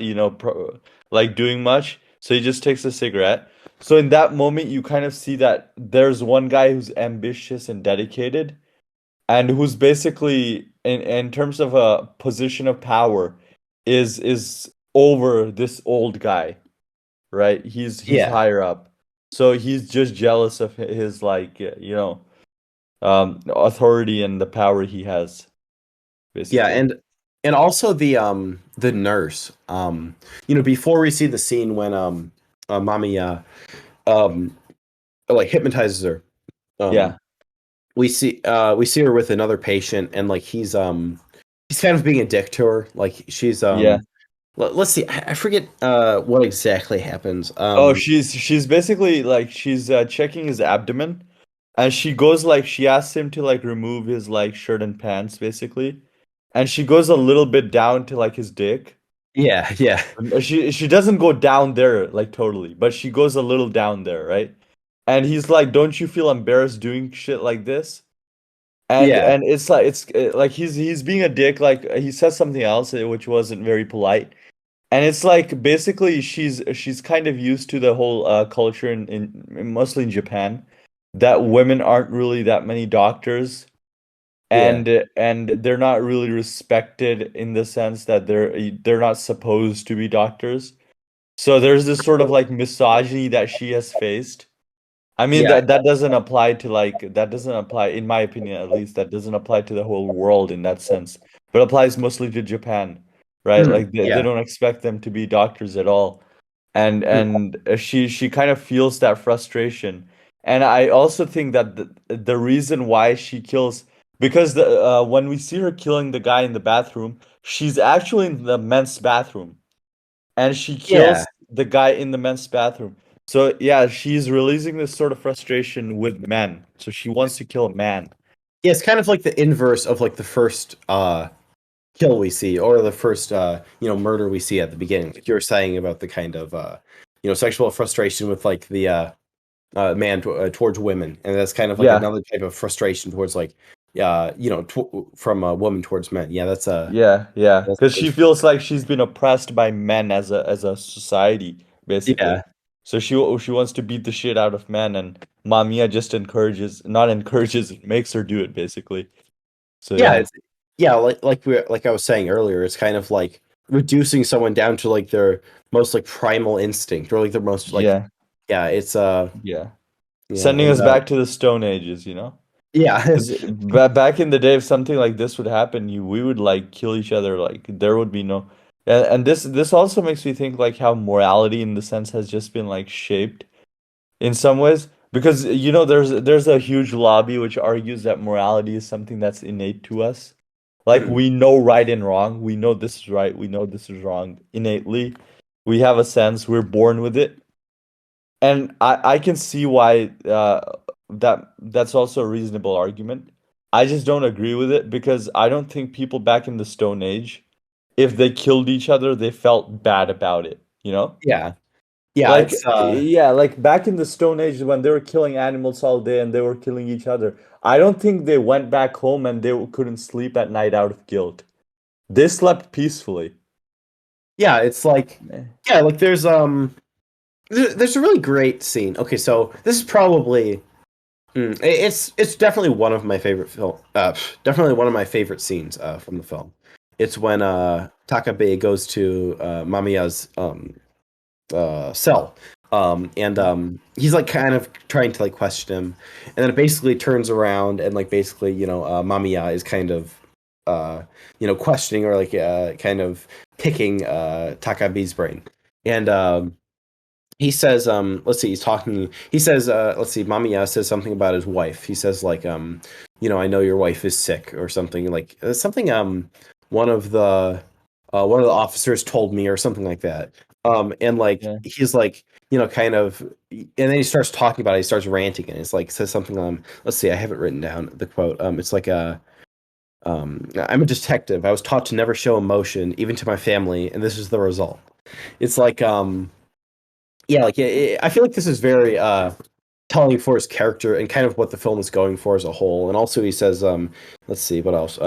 like doing much. So he just takes a cigarette. So in that moment, you kind of see that there's one guy who's ambitious and dedicated and who's basically in terms of a position of power is over this old guy, right? He's yeah. higher up, so he's just jealous of his like authority and the power he has Yeah, basically. and also the nurse, before we see the scene when mommy um like hypnotizes her, um Yeah. we see her with another patient, and like he's kind of being a dick to her. Like she's Yeah. let's see, I forget what exactly happens. Oh, she's basically like she's checking his abdomen, and she goes like she asks him to like remove his like shirt and pants basically, and she goes a little bit down to like his dick. Yeah, yeah, She doesn't go down there like totally, but she goes a little down there, right? And he's like, "Don't you feel embarrassed doing shit like this?" yeah, And it's like he's being a dick. Like he says something else which wasn't very polite, and it's like basically she's kind of used to the whole culture in mostly in Japan that women aren't really that many doctors, yeah. and they're not really respected in the sense that they're not supposed to be doctors. So there's this sort of like misogyny that she has faced. I mean Yeah. that doesn't apply to like that doesn't apply in my opinion at least that doesn't apply to the whole world in that sense, but applies mostly to Japan, right? Mhm. Like they Yeah. don't expect them to be doctors at all. Mhm. And she kind of feels that frustration. And I also think that the reason why she kills because the when we see her killing the guy in the bathroom, she's actually in the men's bathroom and she Yeah. kills the guy in the men's bathroom. So yeah, she's releasing this sort of frustration with men. So she wants to kill a man. Yeah, it's kind of like the inverse of like the first kill we see, or the first murder we see at the beginning. Like you were saying about the kind of sexual frustration with like the man towards women, and that's kind of like Yeah, another type of frustration towards like from a woman towards men. Yeah, yeah, yeah. that's Because she feels like she's been oppressed by men as a society, basically. yeah. So she wants to beat the shit out of men, and Mamiya just encourages, not encourages, makes her do it, basically. So Yeah, yeah, it's like I was saying earlier, it's kind of like reducing someone down to like their most like primal instinct, or like their most like yeah, yeah, it's yeah. yeah, Sending and us back to the Stone Ages, you know? yeah. 'Cause back in the day, if something like this would happen, we would like kill each other. Like there would be no, and this also makes me think like how morality in the sense has just been like shaped in some ways. Because you know, there's a huge lobby which argues that morality is something that's innate to us. Like Mhm. we know right and wrong. We know this is right. We know this is wrong innately. We have a sense. We're born with it. And I can see why that's also a reasonable argument. I just don't agree with it because I don't think people back in the Stone Age, if they killed each other, they felt bad about it, you know? Yeah. Yeah, Like it's yeah, like back in the Stone Age when they were killing animals all day and they were killing each other. I don't think they went back home and they couldn't sleep at night out of guilt. They slept peacefully. yeah, it's like Eh, yeah, like there's a really great scene. Okay, so this is probably it's definitely one of my favorite definitely one of my favorite scenes from the film. It's when Takabe goes to Mamiya's cell. And he's like kind of trying to like question him, and then it basically turns around and like basically Mamiya is kind of questioning or like kind of picking Takabe's brain, and he says let's see, he's talking, he says let's see, Mamiya says something about his wife. He says like I know your wife is sick or something, like something one of the officers told me or something like that. And like yeah. he's like kind of, and then he starts talking about it, he starts ranting, and it's like says something let's see, I have it written down, the quote. It's like I'm a detective. I was taught to never show emotion even to my family, and this is the result. It's like yeah, like I feel like this is very telling for his character and kind of what the film is going for as a whole. And also he says, let's see, what else?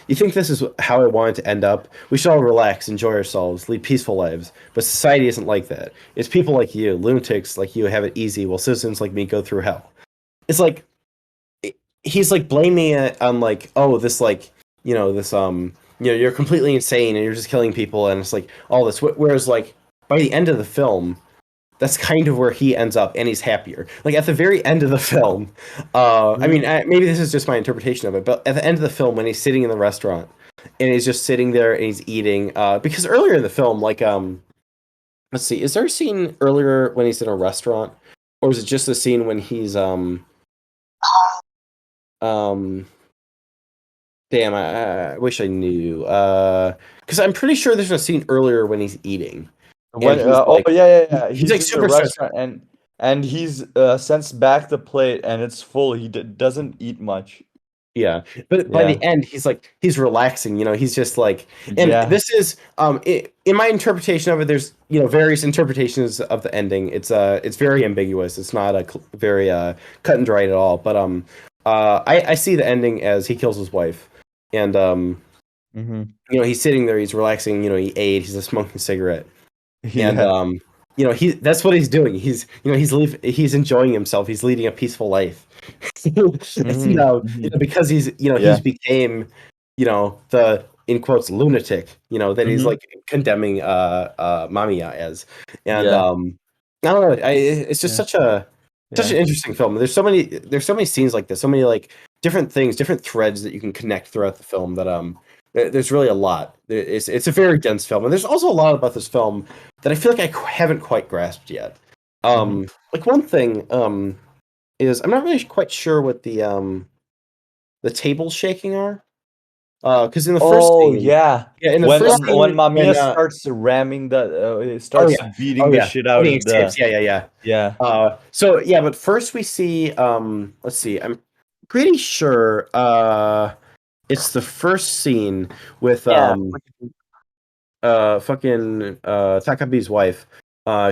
You think this is how I wanted to end up? We should all relax, enjoy ourselves, lead peaceful lives. But society isn't like that. It's people like you, lunatics like you have it easy, while citizens like me go through hell. It's like he's like blaming it on like, oh, this like, this you're completely insane and you're just killing people, and it's like all this. Whereas like by the end of the film, that's kind of where he ends up, and he's happier. Like at the very end of the film, I mean, Mhm. maybe this is just my interpretation of it, but at the end of the film, when he's sitting in the restaurant and he's just sitting there and he's eating, because earlier in the film, like, let's see, is there a scene earlier when he's in a restaurant, or is it just a scene when he's Damn, I wish I knew. Because I'm pretty sure there's a scene earlier when he's eating, and When he's oh like, yeah, he's he's like in the super stressed. restaurant and he's sends back the plate and it's full. He doesn't eat much. Yeah, but by the Yeah, end, he's relaxing. He's just like, and yeah, this is in my interpretation of it. There's various interpretations of the ending. It's very ambiguous. It's not very cut and dried at all. But I see the ending as he kills his wife, and mm-hmm. he's sitting there, he's relaxing. He ate, he's smoking a cigarette, and Yeah, he that's what he's doing. He's enjoying himself. He's leading a peaceful life. It's, mm-hmm. because he's Yeah, became the in quotes lunatic that he's mm-hmm. like condemning Mamiya as. And Yeah, I don't know, it's just yeah, such an yeah. interesting film. There's so many scenes like this, so many like different things, different threads that you can connect throughout the film that there's really a lot. It's a very dense film, and there's also a lot about this film that I feel like I haven't quite grasped yet. Mm-hmm. Like one thing is I'm not really quite sure what the tables shaking are. Because in the first Oh scene, yeah, yeah, in the when first when scene when Mamiya starts ramming it oh starts yeah, oh beating the yeah, shit out when he of the escapes, yeah. yeah. So yeah, but first we see let's see, I'm pretty sure it's the first scene with Yeah, fucking Takabe's wife.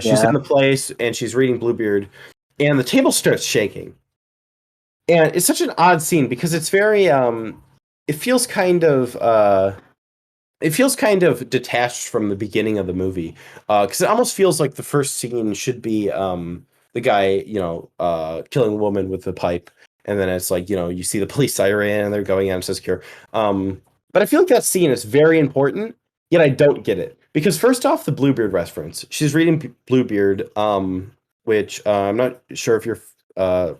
She's yeah, in the place and she's reading Bluebeard, and the table starts shaking. And it's such an odd scene because it's very it feels kind of detached from the beginning of the movie. Because it almost feels like the first scene should be the guy, killing a woman with the pipe, and then it's like, you see the police siren and they're going out and says secure. But I feel like that scene is very important, yet I don't get it. Because first off, the Bluebeard reference. She's reading Bluebeard, which I'm not sure if you're uh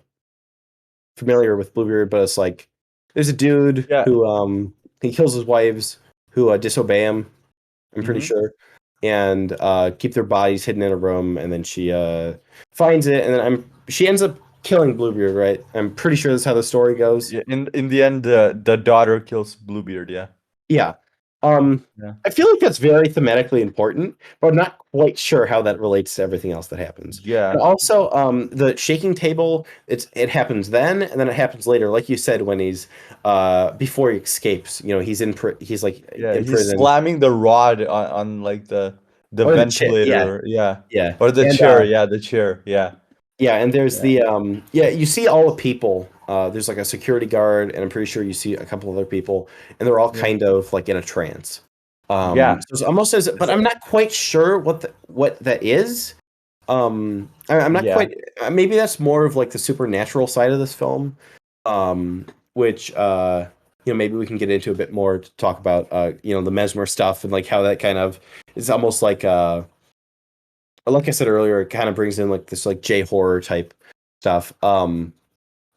familiar with Bluebeard, but it's like there's a dude Yeah. who he kills his wives who disobey him. I'm pretty Mm-hmm. sure, and keep their bodies hidden in a room, and then she finds it, and then she ends up killing Bluebeard. Right? I'm pretty sure that's how the story goes. Yeah, in the end, the daughter kills Bluebeard. Yeah, Yeah. yeah, I feel like that's very thematically important, but I'm not quite sure how that relates to everything else that happens. And yeah, also, the shaking table, it happens then, and then it happens later, like you said, when he's before he escapes. He's like yeah. in He's prison slamming the rod on like the or the chair. Yeah, ventilator. Yeah, yeah, or the and chair. Yeah, the chair. Yeah, yeah, and there's yeah, the yeah, you see all the people. There's like a security guard, and I'm pretty sure you see a couple other people, and they're all yeah, kind of like in a trance. yeah. So it's almost as, but I'm not quite sure what that is. I'm not Yeah, quite. Maybe that's more of like the supernatural side of this film, which maybe we can get into a bit more to talk about the mesmer stuff and like how that kind of is almost like I said earlier, it kind of brings in like this like J horror type stuff.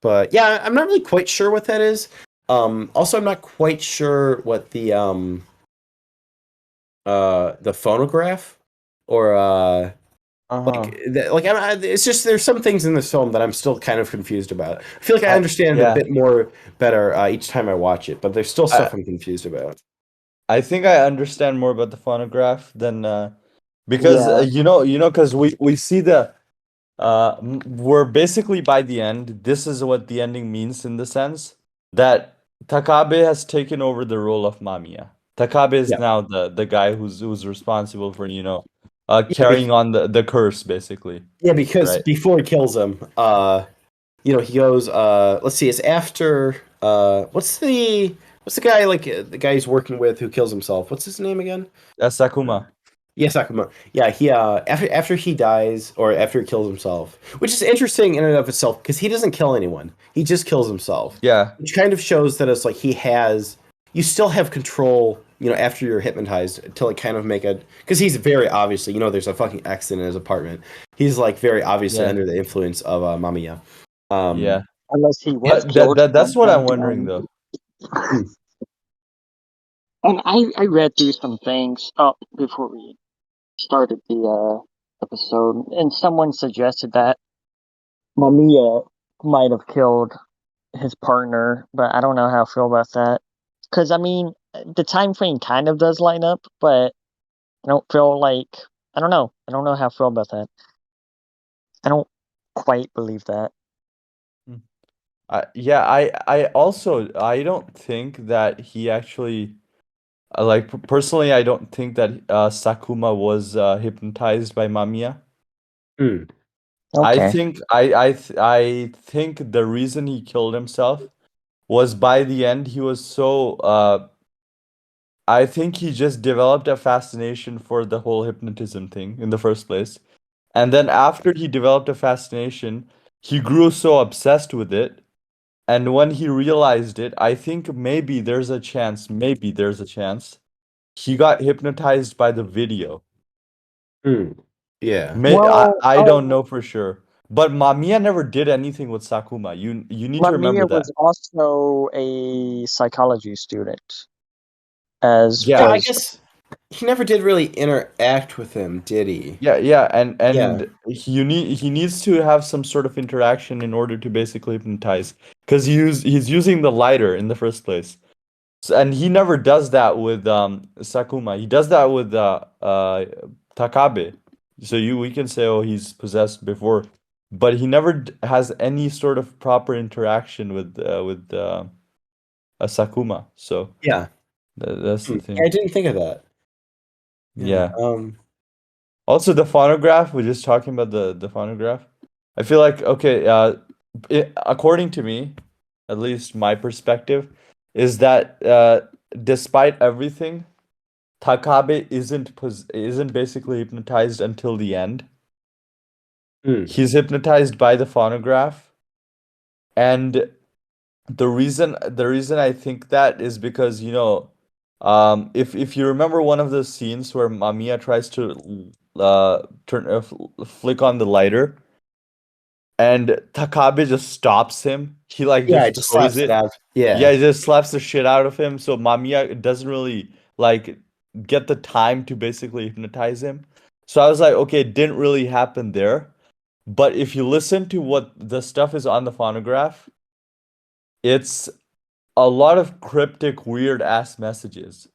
But yeah, I'm not really quite sure what that is. Also, I'm not quite sure what the phonograph or uh-huh. it's just there's some things in this film that I'm still kind of confused about. I feel like I understand it a Yeah. bit more better each time I watch it, but there's still I stuff I'm confused about. I think I understand more about the phonograph than because yeah, because we see we're basically by the end. This is what the ending means in the sense that Takabe has taken over the role of Mamiya. Takabe is Yeah, now the guy who's responsible for yeah, carrying on the curse basically, because right? before he kills him, he goes. Let's see, it's after. What's the guy like the guy he's working with who kills himself? What's his name again? Sakuma. Yes, Akuma. Yeah, he after he dies or after he kills himself, which is interesting in and of itself because he doesn't kill anyone. He just kills himself, Yeah, which kind of shows that it's like you still have control, after you're hypnotized to like kind of make a because he's very obviously, there's a fucking accident in his apartment. He's like very obviously yeah, under the influence of Mamiya. yeah. unless he was But killed. that's what I'm wondering though. Hmm. And I read through some things before we started the episode, and someone suggested that Mamiya might have killed his partner, but I don't know how I feel about that. Because I mean, the time frame kind of does line up, but I don't feel like I don't know. I don't know how I feel about that. I don't quite believe that. Yeah, I also I don't think that he actually like personally I don't think that Sakuma was hypnotized by Mamiya. Hmm. Okay. I think the reason he killed himself was by the end he was so I think he just developed a fascination for the whole hypnotism thing in the first place. And then after he developed a fascination, he grew so obsessed with it. And when he realized it, I think maybe there's a chance he got hypnotized by the video. Hmm. Yeah. Well, I don't know for sure. But Mamiya never did anything with Sakuma. You need to remember Mamiya that. was also a psychology student, as Yeah, Yeah. I was guess he never did really interact with him, did he? Yeah, Yeah. he needs to have some sort of interaction in order to basically hypnotize because he's using the lighter in the first place. So, and he never does that with Sakuma. He does that with Takabe. So you we can say oh he's possessed before, but he never has any sort of proper interaction with a Sakuma. So Yeah. that's the I thing. didn't think of that. Yeah. Yeah. Also, the phonograph, we're just talking about the phonograph. I feel like, okay, according to me, at least my perspective, is that despite everything, Takabe isn't basically hypnotized until the end. Hmm. He's hypnotized by the phonograph, and the reason I think that is because if you remember one of the scenes where Mamiya tries to flick on the lighter and Takabe just stops him, he like Yeah, it just just throws slaps it it. out. Yeah, Yeah. he just slaps the shit out of him. So Mamiya doesn't really like get the time to basically hypnotize him. So I was like, okay, it didn't really happen there. But if you listen to what the stuff is on the phonograph, it's a lot of cryptic, weird ass messages.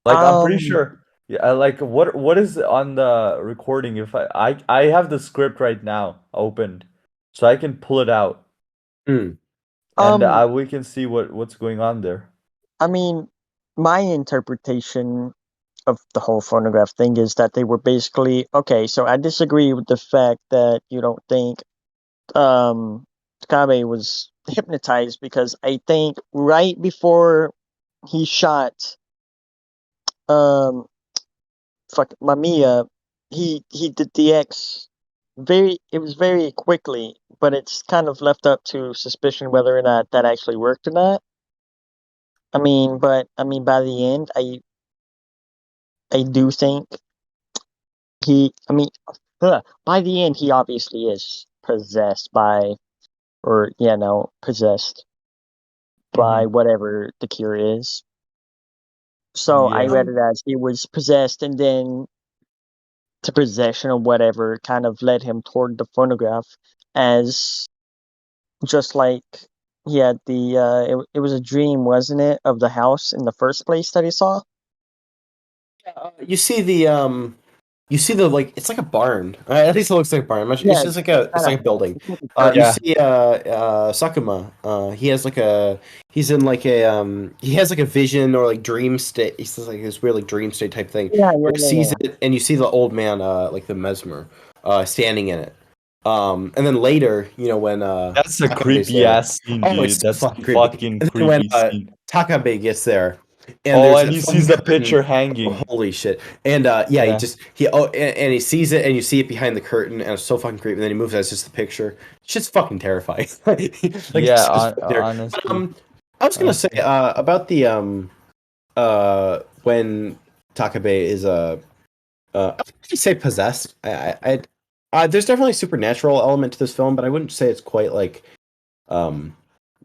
Like I'm pretty um sure. Yeah, like what is on the recording? If I have the script right now opened, so I can pull it out Hmm. and um we can see what's going on there. I mean, my interpretation of the whole phonograph thing is that they were basically okay. So I disagree with the fact that you don't think Takabe was hypnotized because I think right before he shot um Mamiya, he did the X very it was very quickly, but it's kind of left up to suspicion whether or not that actually worked or not. I mean by the end I do think I mean by the end he obviously is possessed by or possessed by Hmm. whatever the cure is. So I Yeah. read it as he was possessed and then to possession or whatever kind of led him toward the phonograph as just like he had it was a dream, wasn't it, of the house in the first place that he saw? You see the like it's like a barn. At least it looks like a barn. It's Yeah, just like a it's kind of like a building. it's like a You garden. Yeah. see Sakuma. He has like a he's in like a he has like a vision or like dream state. He's just like this weird like dream state type thing Yeah, where yeah, he yeah, sees yeah. it and you see the old man like the mesmer standing in it. And then later, when That's a Takabe's creepy there. ass scene, Oh, it's dude. so That's fucking creepy. fucking And then when creepy scene. Takabe gets there and Oh, there's and a he sees fucking the curtain. picture Oh, hanging. holy shit. And yeah, Yeah. and he sees it and you see it behind the curtain and it's so fucking creepy. And then he moves as just the picture. Shit's fucking terrifying. Like it's Yeah, just there. But honestly. I was gonna say Honestly. about the when Takabe is I wouldn't say possessed. There's definitely a supernatural element to this film, but I wouldn't say it's quite um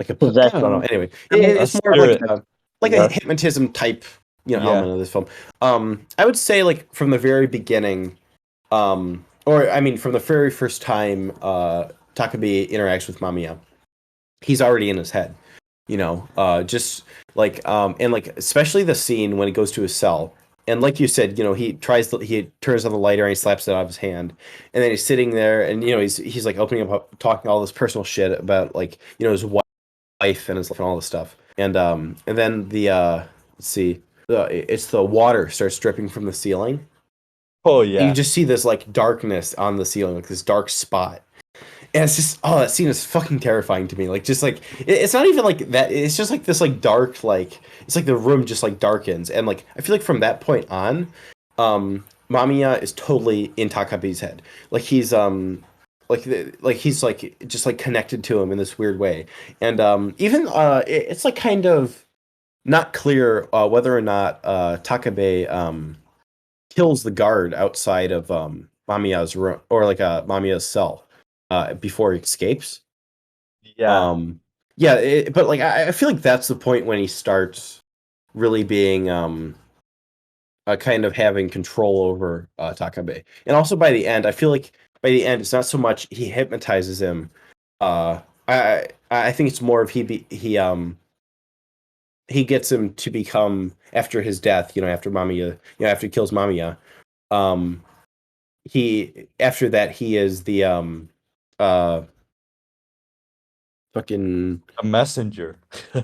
I don't know. Possession. Anyway, I mean, A it's more of spirit. like a Yeah. hypnotism type Yeah. element of this film. I would say like from the very beginning, or I mean from the very first time Takabe interacts with Mamiya, he's already in his head. Just like and like especially the scene when he goes to his cell. And like you said, he turns on the lighter and he slaps it out of his hand. And then he's sitting there and he's like opening up talking all this personal shit about like, his wife and his life and all this stuff. And then the let's see, it's the water starts dripping from the ceiling. Oh And you yeah. just see this like darkness on the ceiling, like this dark spot. And it's just, oh, that scene is fucking terrifying to me. Like, just like it's not even like that. It's just like this like dark, like it's like the room just like darkens, and like I feel like from that point on, Mamiya is totally in Takabe's head. Like he's like he's like just like connected to him in this weird way, and even it's like kind of not clear whether or not Takabe kills the guard outside of Mamiya's room or like Mamiya's cell before he escapes. Yeah. Yeah, but like I feel like that's the point when he starts really being kind of having control over Takabe. And also by the end, I feel like by the end it's not so much he hypnotizes him. I think it's more of he gets him to become after his death, after Mamiya, after he kills Mamiya. He after that he is the uh fucking A messenger.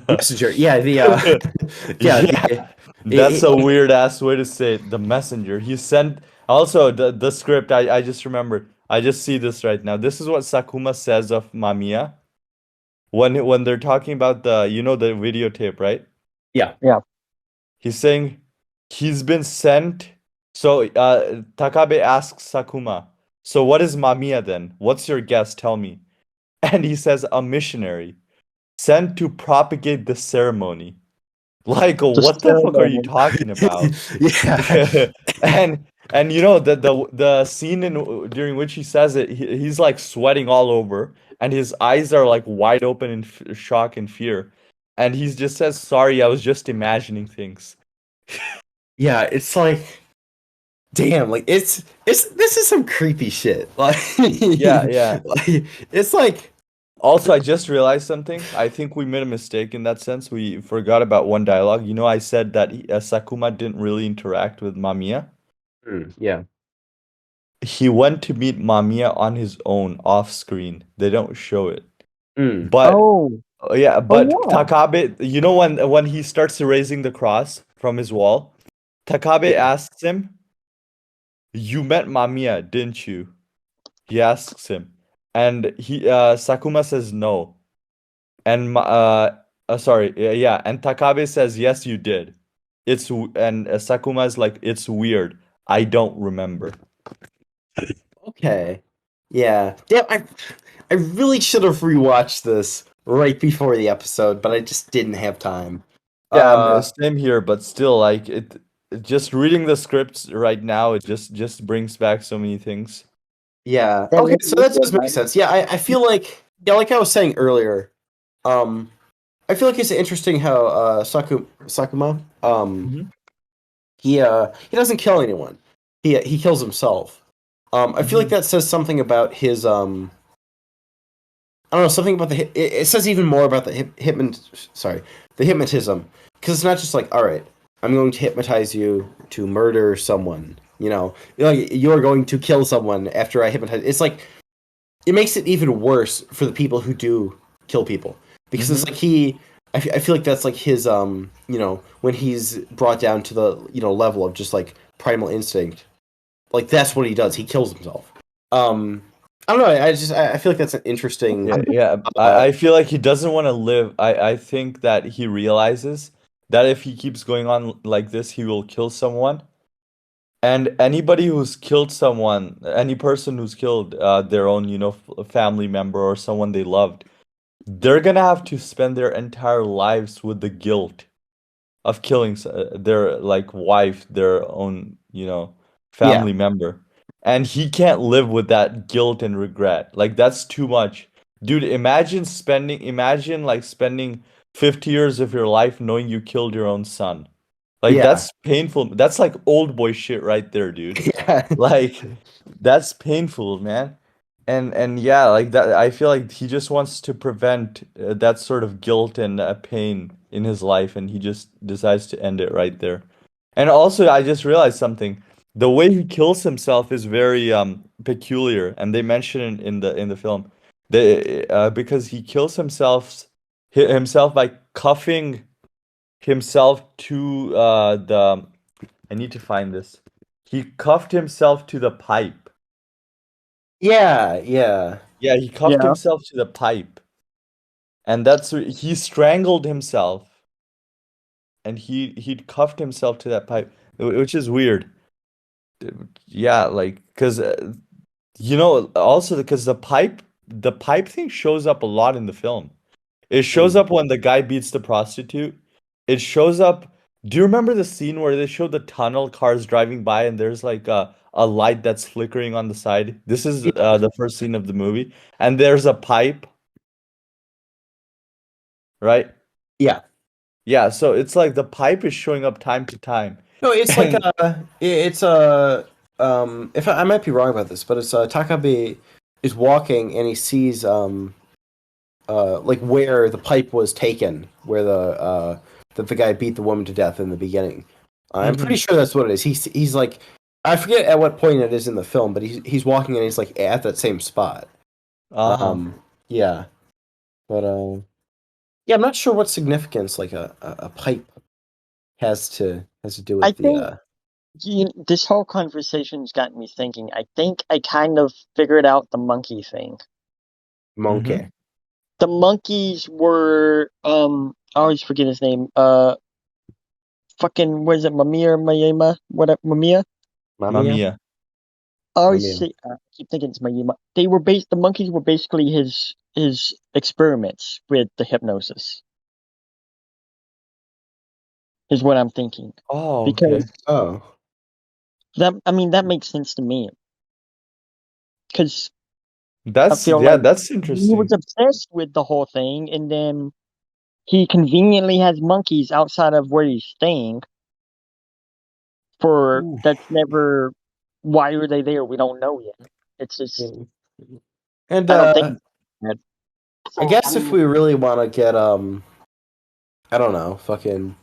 messenger. Yeah, the yeah, Yeah. That's a weird ass way to say it. The messenger. He sent also the script, I just remembered. I just see this right now. This is what Sakuma says of Mamiya when they're talking about the videotape, right? yeah. Yeah. He's saying he's been sent. So Takabe asks Sakuma, "So what is Mamiya then? What's your guess? Tell me." And he says, "A missionary sent to propagate the ceremony." Like, Just what the fuck are you ceremony. talking about? Yeah. And the scene during which he says it, he's like sweating all over, and his eyes are like wide open in shock and fear, and he just says, "Sorry, I was just imagining things." Yeah, it's like damn, like it's this is some creepy shit. Like Yeah, yeah. like it's like Also, I just realized something. I think we made a mistake in that sense. We forgot about one dialogue. I said that Sakuma didn't really interact with Mamiya. yeah. He went to meet Mamiya on his own, off screen. They don't show it. Mm. But Oh, yeah, oh but yeah. Takabe, when he starts erasing the cross from his wall, Takabe Yeah. asks him, "You met Mamiya, didn't you?" He asks him, and Sakuma says no. And sorry, yeah, and Takabe says, "Yes, you did." And Sakuma's like, "It's weird. I don't remember." Okay. Yeah. Damn, I really should have rewatched this right before the episode, but I just didn't have time. Yeah, Uh same here, but still, like just reading the scripts right now, it just brings back so many things. yeah. Yeah, Okay, you, so you that said does make that. sense. Yeah, I feel like yeah, like I was saying earlier, um I feel like it's interesting how Sakuma Hmm. he doesn't kill anyone. He kills himself. I feel like Hmm. that says something about his I don't know, something about it says even more about the the hypnotism, because it's not just like, all right, I'm going to hypnotize you to murder someone. You are going to kill someone after I hypnotize. It's like it makes it even worse for the people who do kill people, because it's Hmm. like I feel like that's like his when he's brought down to the level of just like primal instinct, like that's what he does. He kills himself. Um, I don't know. I feel like that's an interesting. Yeah, yeah. Uh, I feel like he doesn't want to live. I think that he realizes that if he keeps going on like this, he will kill someone. And anybody who's killed someone, any person who's killed their own, family member or someone they loved, they're gonna have to spend their entire lives with the guilt of killing their like wife, their own, yeah, family member. And he can't live with that guilt and regret. Like that's too much. Dude, imagine like spending 50 years of your life knowing you killed your own son. Like yeah, that's painful. That's like old boy shit right there, dude. yeah, Like that's painful, man. and yeah, like that. I feel like he just wants to prevent that sort of guilt and pain in his life, and he just decides to end it right there. And also, I just realized something. The way he kills himself is very peculiar, and they mention it in the film. Because he kills himself by cuffing himself to the. I need to find this. He cuffed himself to the pipe. Yeah, yeah. Yeah, he cuffed Yeah. himself to the pipe. And he strangled himself and he'd cuffed himself to that pipe, which is weird. Yeah, like cuz also because the pipe thing shows up a lot in the film. It shows Mm. up when the guy beats the prostitute. It shows up. Do you remember the scene where they show the tunnel cars driving by and there's like a light that's flickering on the side? This is Yeah, the first scene of the movie, and there's a pipe, right? yeah. Yeah, so it's like the pipe is showing up time to time. No, it's like And it's a if I might be wrong about this, but it's Takabe is walking and he sees like where the pipe was taken, where that the guy beat the woman to death in the beginning. I'm pretty Mhm. sure that's what it is. He's like, I forget at what point it is in the film, but he's walking and he's like at that same spot. Uh-huh. Yeah, but yeah, I'm not sure what significance like a pipe has to do I with the think this whole conversation's gotten me thinking. I think I kind of figured out the monkey thing. monkey. Mhm. The monkeys were I always forget his name. Fucking what is it? Mamiya, Mayema, whatever, Mamiya. Mamiya? Mamiya. I always Mamiya. say, I keep thinking it's Mayema. They were the monkeys were basically his experiments with the hypnosis. Is what I'm thinking Oh, okay. because Oh. that makes sense to me because I That's feel yeah, like that's he was interesting. obsessed with the whole thing, and then he conveniently has monkeys outside of where he's staying. For Ooh. that's never. Why are they there? We don't know yet. It's Yeah. just And I don't think. Bad. I So I guess if mean, we really want to get I don't know, fucking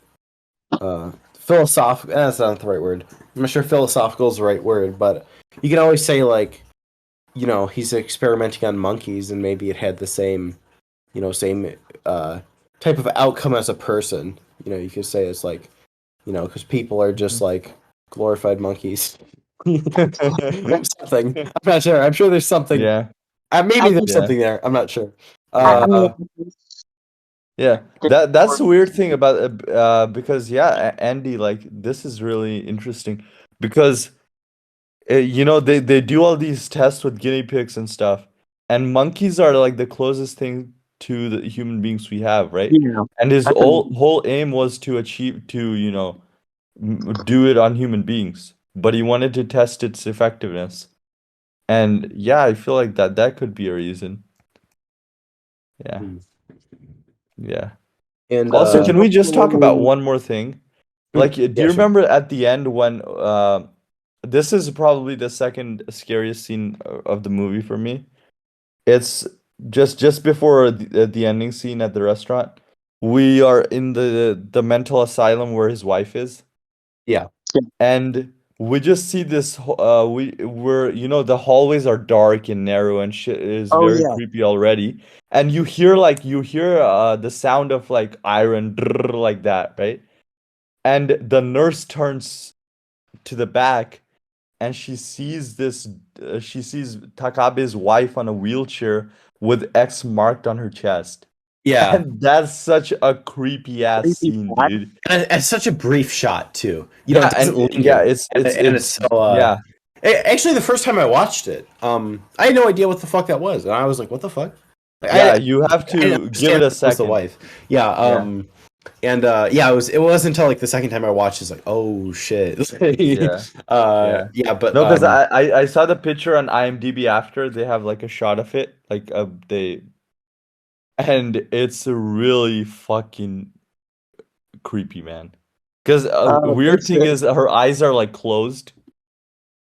philosophical. That's not the right word. I'm not sure philosophical is the right word, but you can always say like, he's experimenting on monkeys and maybe it had the same, same type of outcome as a person. You could say it's like, because people are just Mhm. like glorified monkeys. Something. I'm not sure. I'm sure there's something. Yeah, I Maybe there's mean, yeah. something there. I'm not sure. I mean, Uh, Yeah, the that's the weird thing about because yeah, Andy, like this is really interesting because they do all these tests with guinea pigs and stuff, and monkeys are like the closest thing to the human beings we have, right? yeah, And his I think whole aim was to achieve to do it on human beings, but he wanted to test its effectiveness. And yeah, I feel like that could be a reason. Yeah, yeah. and Also, there's can we just talk about also one more thing? Like, do yeah, you sure. remember at the end when this is probably the second scariest scene of the movie for me. It's just before the ending scene at the restaurant. We are in the mental asylum where his wife is, Yeah, and we just see this we're the hallways are dark and narrow and shit is oh very yeah, creepy already. And you hear the sound of like iron drrrr, like that, right? And the nurse turns to the back and she sees Takabe's wife on a wheelchair with X marked on her chest. yeah. And that's such a creepy ass creepy scene, plot. dude. And it's such a brief shot too. Yeah, It and doesn't yeah, linger, and it's so. yeah. Actually, the first time I watched it, I had no idea what the fuck that was, and I was like, "What the fuck?" Like, Yeah, you have I didn't to give it understand a it was the second. wife. Yeah. Yeah, And yeah, it wasn't until like the second time I watched, it's like, oh shit. yeah, yeah. Yeah, but No, because I saw the picture on IMDb after they have like a shot of it, like and it's really fucking creepy, man. Because a weird It's thing is her eyes are like closed,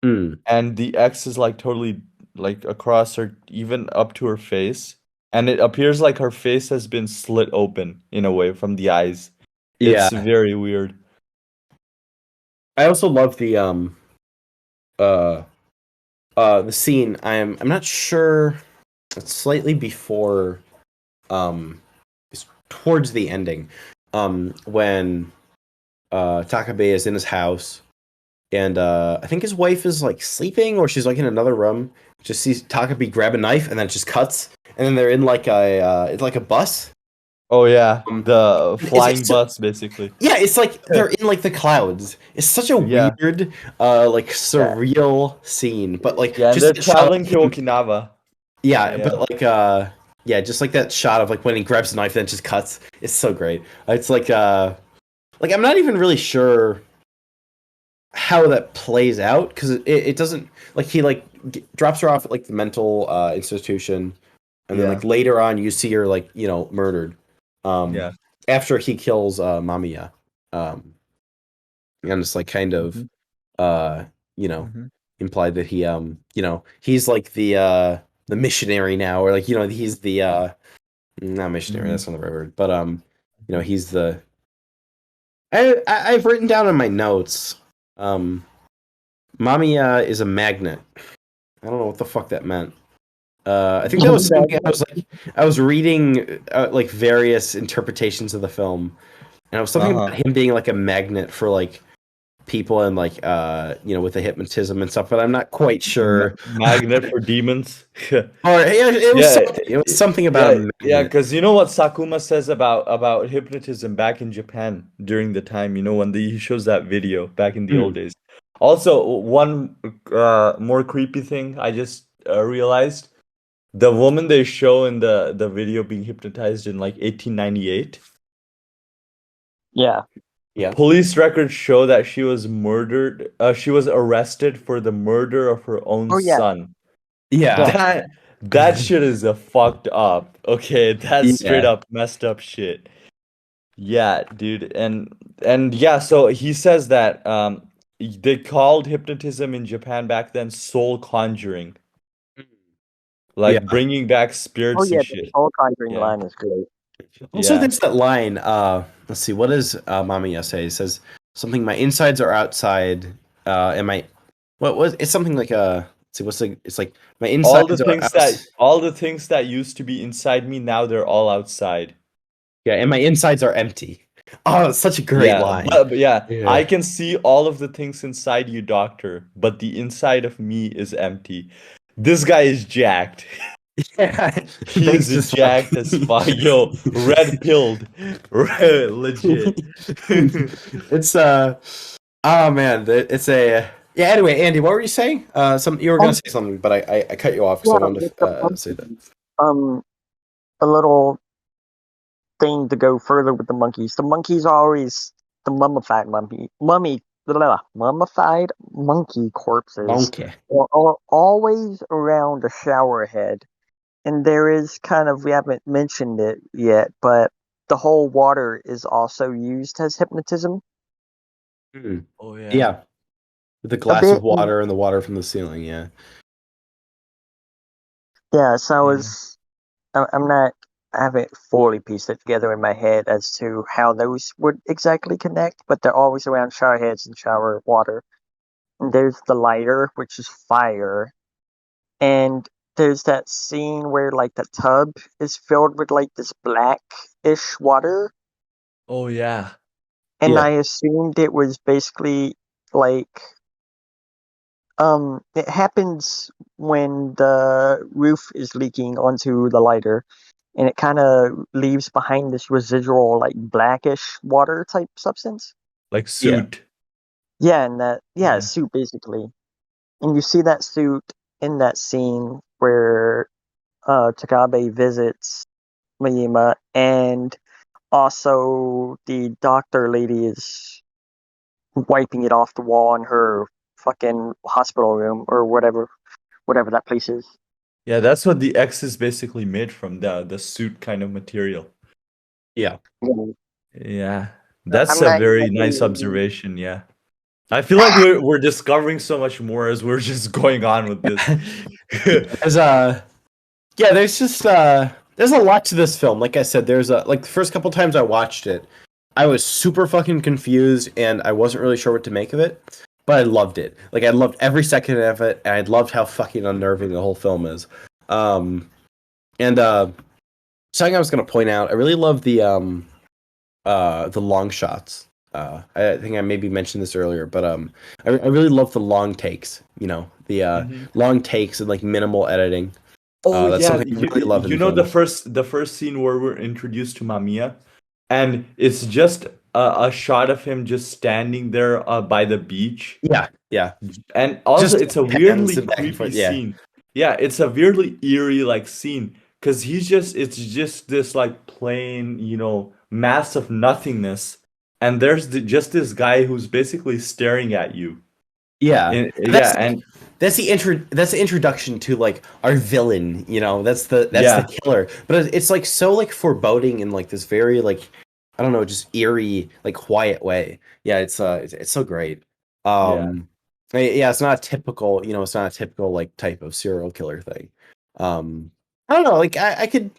mm, and the X is like totally like across her, even up to her face, and it appears like her face has been slit open in a way from the eyes. It's Yeah. very weird. I also love uh the scene. I'm not sure. It's slightly before it's towards the ending. When Takabe is in his house and I think his wife is like sleeping or she's like in another room. Just sees Takabe grab a knife and then it just cuts. And then they're in like a it's like a bus. Oh yeah, Um, the it's, flying it's bus basically. Yeah, it's like they're in like the clouds. It's such a Yeah. weird, like surreal scene. But like Yeah, and just they're that shot of traveling to him, Okinawa. yeah, Yeah. but like just like that shot of like when he grabs the knife then it just cuts. It's so great. It's like I'm not even really sure how that plays out because it doesn't like he like drops her off at like the mental institution and then Yeah. like later on you see her like murdered Yeah. after he kills Mamiya and it's like kind of Mhm. uh you know Mhm. implied that he he's like the missionary now or like he's the not missionary, Mhm. that's not the right word, but he's the I've written down in my notes Mamiya is a magnet. I don't know what the fuck that meant. I think that was something I was reading like various interpretations of the film, and it was something Uh-huh. about him being like a magnet for like people and like with the hypnotism and stuff. But I'm not quite sure. Magnet for demons. Or it was Yeah, something. It was something about yeah, a yeah. magnet. Because you know what Sakuma says about hypnotism back in Japan during the time, when he shows that video back in the old Hmm. days. Also, one more creepy thing I just realized: the woman they show in the video being hypnotized in like 1898. Yeah. Yeah. Police records show that she was murdered. She was arrested for the murder of her own Oh yeah. son. Yeah. That shit is a fucked up. Okay, that's straight Yeah. up messed up shit. Yeah, dude. And yeah, so he says that they called hypnotism in Japan back then soul conjuring, like Yeah. bringing back Oh spirits and yeah. The shit. soul conjuring Yeah. line is great. Also, Yeah. there's that line. Let's see. What does Mamiya say? It says something. My insides are outside. And my what was? It's something like let's see. What's the? It's like my insides are out. All the things that used to be inside me now they're all outside. Yeah, and my insides are empty. Oh, it's such a great Yeah, line. but yeah, I Yeah. can see all of the things inside you, doctor, but the inside of me is empty. This guy is jacked. Yeah. He Thanks is to fuck. jacked as fuck. Yo, red pilled. Legit. It's oh man, it's a yeah. Anyway, Andy, what were you saying? Some you were gonna Oh say something, but I cut you off because yeah, I wanted with to the say that. monkeys. A little thing to go further with the monkeys. The monkeys are always the mummified monkey corpses Donkey. are always around a shower head. And there is kind of, we haven't mentioned it yet, but the whole water is also used as hypnotism Hmm. Oh yeah. Yeah, with the a glass bit. of water and the water from the ceiling. Yeah. Yeah, so I Yeah. was, I'm not, I haven't fully pieced it together in my head as to how those would exactly connect, but they're always around shower heads and shower water. And there's the lighter, which is fire. And there's that scene where like the tub is filled with like this blackish water. Oh yeah. And I Yeah. assumed it was basically like it happens when the roof is leaking onto the lighter and it kind of leaves behind this residual like blackish water type substance. Like Yeah. suit. Yeah, and that yeah, Yeah. suit basically. And you see that suit in that scene where Takabe visits Miyima, and also the doctor lady is wiping it off the wall in her fucking hospital room or whatever that place is. Yeah, that's what the X is basically made from, the suit kind of material. Yeah. Yeah. Yeah. That's I'm a not very nice exactly observation, yeah. I feel like we're discovering so much more as we're just going on with this. There's yeah, there's just there's a lot to this film. Like I said, there's like the first couple times I watched it, I was super fucking confused and I wasn't really sure what to make of it. But I loved it. Like I loved every second of it, and I loved how fucking unnerving the whole film is. And something I was gonna point out, I really love the long shots. I think I maybe mentioned this earlier, but I really love the long takes. You know, the Mhm. long takes and like minimal editing. Oh That's yeah, something I really love in you know the films. first scene where we're introduced to Mamiya, and it's just a shot of him just standing there by the beach, Yeah, yeah. and also Just it's a pans weirdly and back and creepy forth. Yeah, scene. Yeah, it's a weirdly eerie like scene because it's just this like plain mass of nothingness, and there's just this guy who's basically staring at you. yeah. And, That's yeah, and that's the introduction to like our villain. You know, that's the yeah, killer. But it's like so like foreboding in like this very like I don't know, just eerie like quiet way. Yeah, it's so great. yeah. Yeah, it's not a typical. You know, it's not a typical like type of serial killer thing. I don't know. Like I could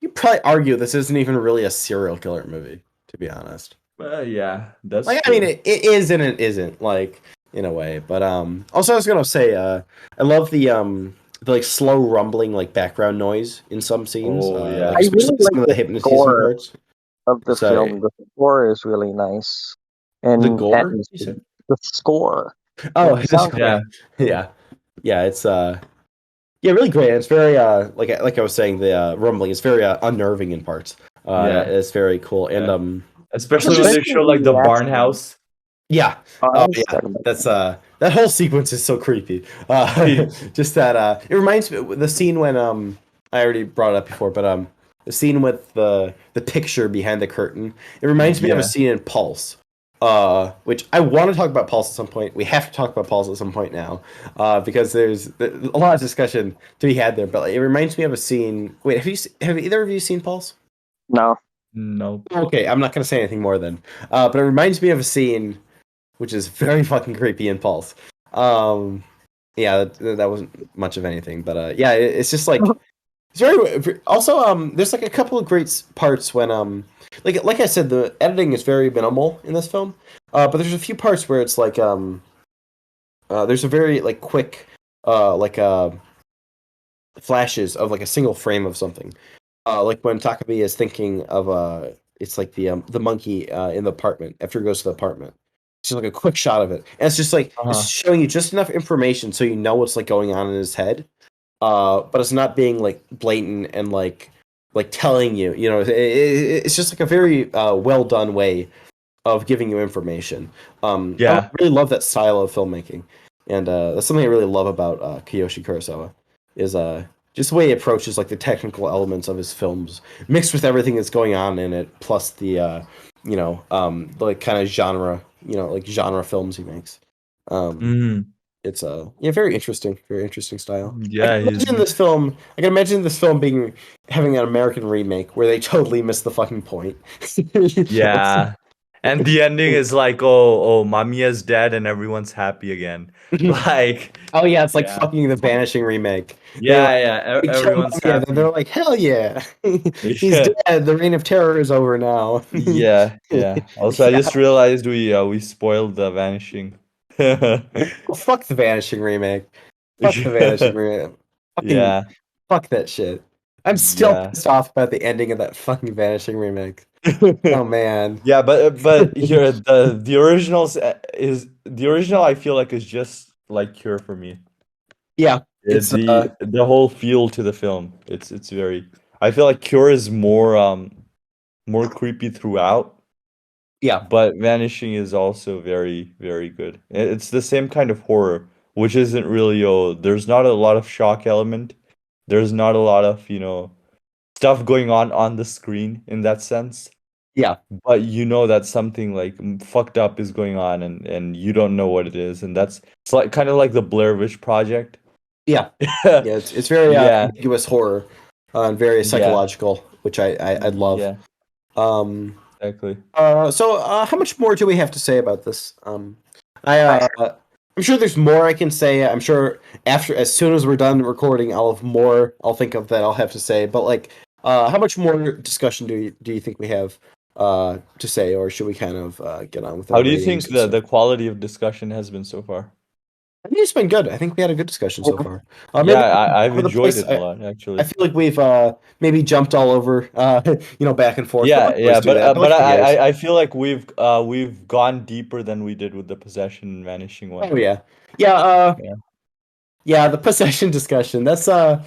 you probably argue this isn't even really a serial killer movie, to be honest. Yeah, that's Like I mean true. it is and it isn't, like in a way. But also I was gonna say I love the like slow rumbling like background noise in some scenes. Oh Like I yeah. especially really like some of the the hypnotism score parts. of the So film. The score is really nice the and gore, you atmosphere. said? The score, Oh, the the sound. score. Yeah. Yeah. Yeah, it's yeah, really great. It's very like I was saying, the rumbling is very unnerving in parts. Yeah. It's very cool. And Yeah. also Especially when just they Especially show like in the that barn scene. house. yeah. Oh, I Oh was yeah. talking about That's that whole sequence is so creepy. Just that it reminds me the scene when I already brought it up before, but the scene with the picture behind the curtain. It reminds me of a Yeah. scene in Pulse. Which I want to talk about Pulse at some point. We have to talk about Pulse at some point now, because there's a lot of discussion to be had there. But like, it reminds me of a scene. Wait, have either of you seen Pulse? no. No. Okay, I'm not gonna say anything more then. But it reminds me of a scene which is very fucking creepy in Pulse. Um, yeah, that wasn't much of anything, but yeah, it's just like it's very. Also, there's like a couple of great parts when like I said, the editing is very minimal in this film. But there's a few parts where it's like there's a very like quick like flashes of like a single frame of something. Like when Takumi is thinking of it's like the monkey in the apartment after he goes to the apartment. It's just like a quick shot of it, and it's just like it's Uh-huh. showing you just enough information so you know what's like going on in his head. But it's not being like blatant and like telling you. You know, it's just like a very well done way of giving you information. I Yeah. really love that style of filmmaking, and that's something I really love about Kiyoshi Kurosawa. Is just the way he approaches like the technical elements of his films, mixed with everything that's going on in it, plus the like kind of genre, like genre films he makes. Um, Mm. it's yeah, very interesting style. Yeah, he's I can imagine this film being having an American remake where they totally miss the fucking point. yeah. And the ending is like, oh, Mamiya's dead and everyone's happy again. Like, Oh yeah, it's like yeah. fucking the Vanishing remake. They like Yeah, yeah. they kill Everyone's Mummy and then they're happy. like, hell yeah, he's Yeah. dead. The reign of terror is over now. Yeah, yeah. Also, I Yeah, just realized we spoiled the vanishing. well, fuck the Vanishing remake. Fuck the Vanishing remake. Fucking Yeah, fuck that shit. I'm still yeah. pissed off about the ending of that fucking Vanishing remake. Oh man. Yeah, but here the originals is the original. I feel like is just like Cure for me. Yeah, it's The whole feel to the film. It's very. I feel like Cure is more creepy throughout, yeah, but Vanishing is also very good. It's the same kind of horror, which isn't really there's not a lot of shock element. There's not a lot of stuff going on the screen in that sense. yeah, But you know that something like fucked up is going on, and you don't know what it is, and it's like kind of like the Blair Witch Project. yeah, yeah. It's very Yeah, ambiguous horror, and very yeah, psychological, which I love. yeah, Um, exactly. so how much more do we have to say about this? I'm sure there's more I can say. I'm sure as soon as we're done recording, I'll have more. I'll think of that I'll have to say. But like, how much more discussion do you think we have to say, or should we kind of get on with How our do you ratings think and stuff? the quality of discussion has been so far? I think it's been good. I think we had a good discussion so far. Yeah, Maybe I've over the enjoyed place. it a lot I actually. feel like we've maybe jumped all over, back and forth. But I Yeah, always yeah, do that. I but like you guys. I feel like we've gone deeper than we did with the possession and vanishing one. Oh yeah, yeah, Yeah. yeah. The possession discussion. That's Because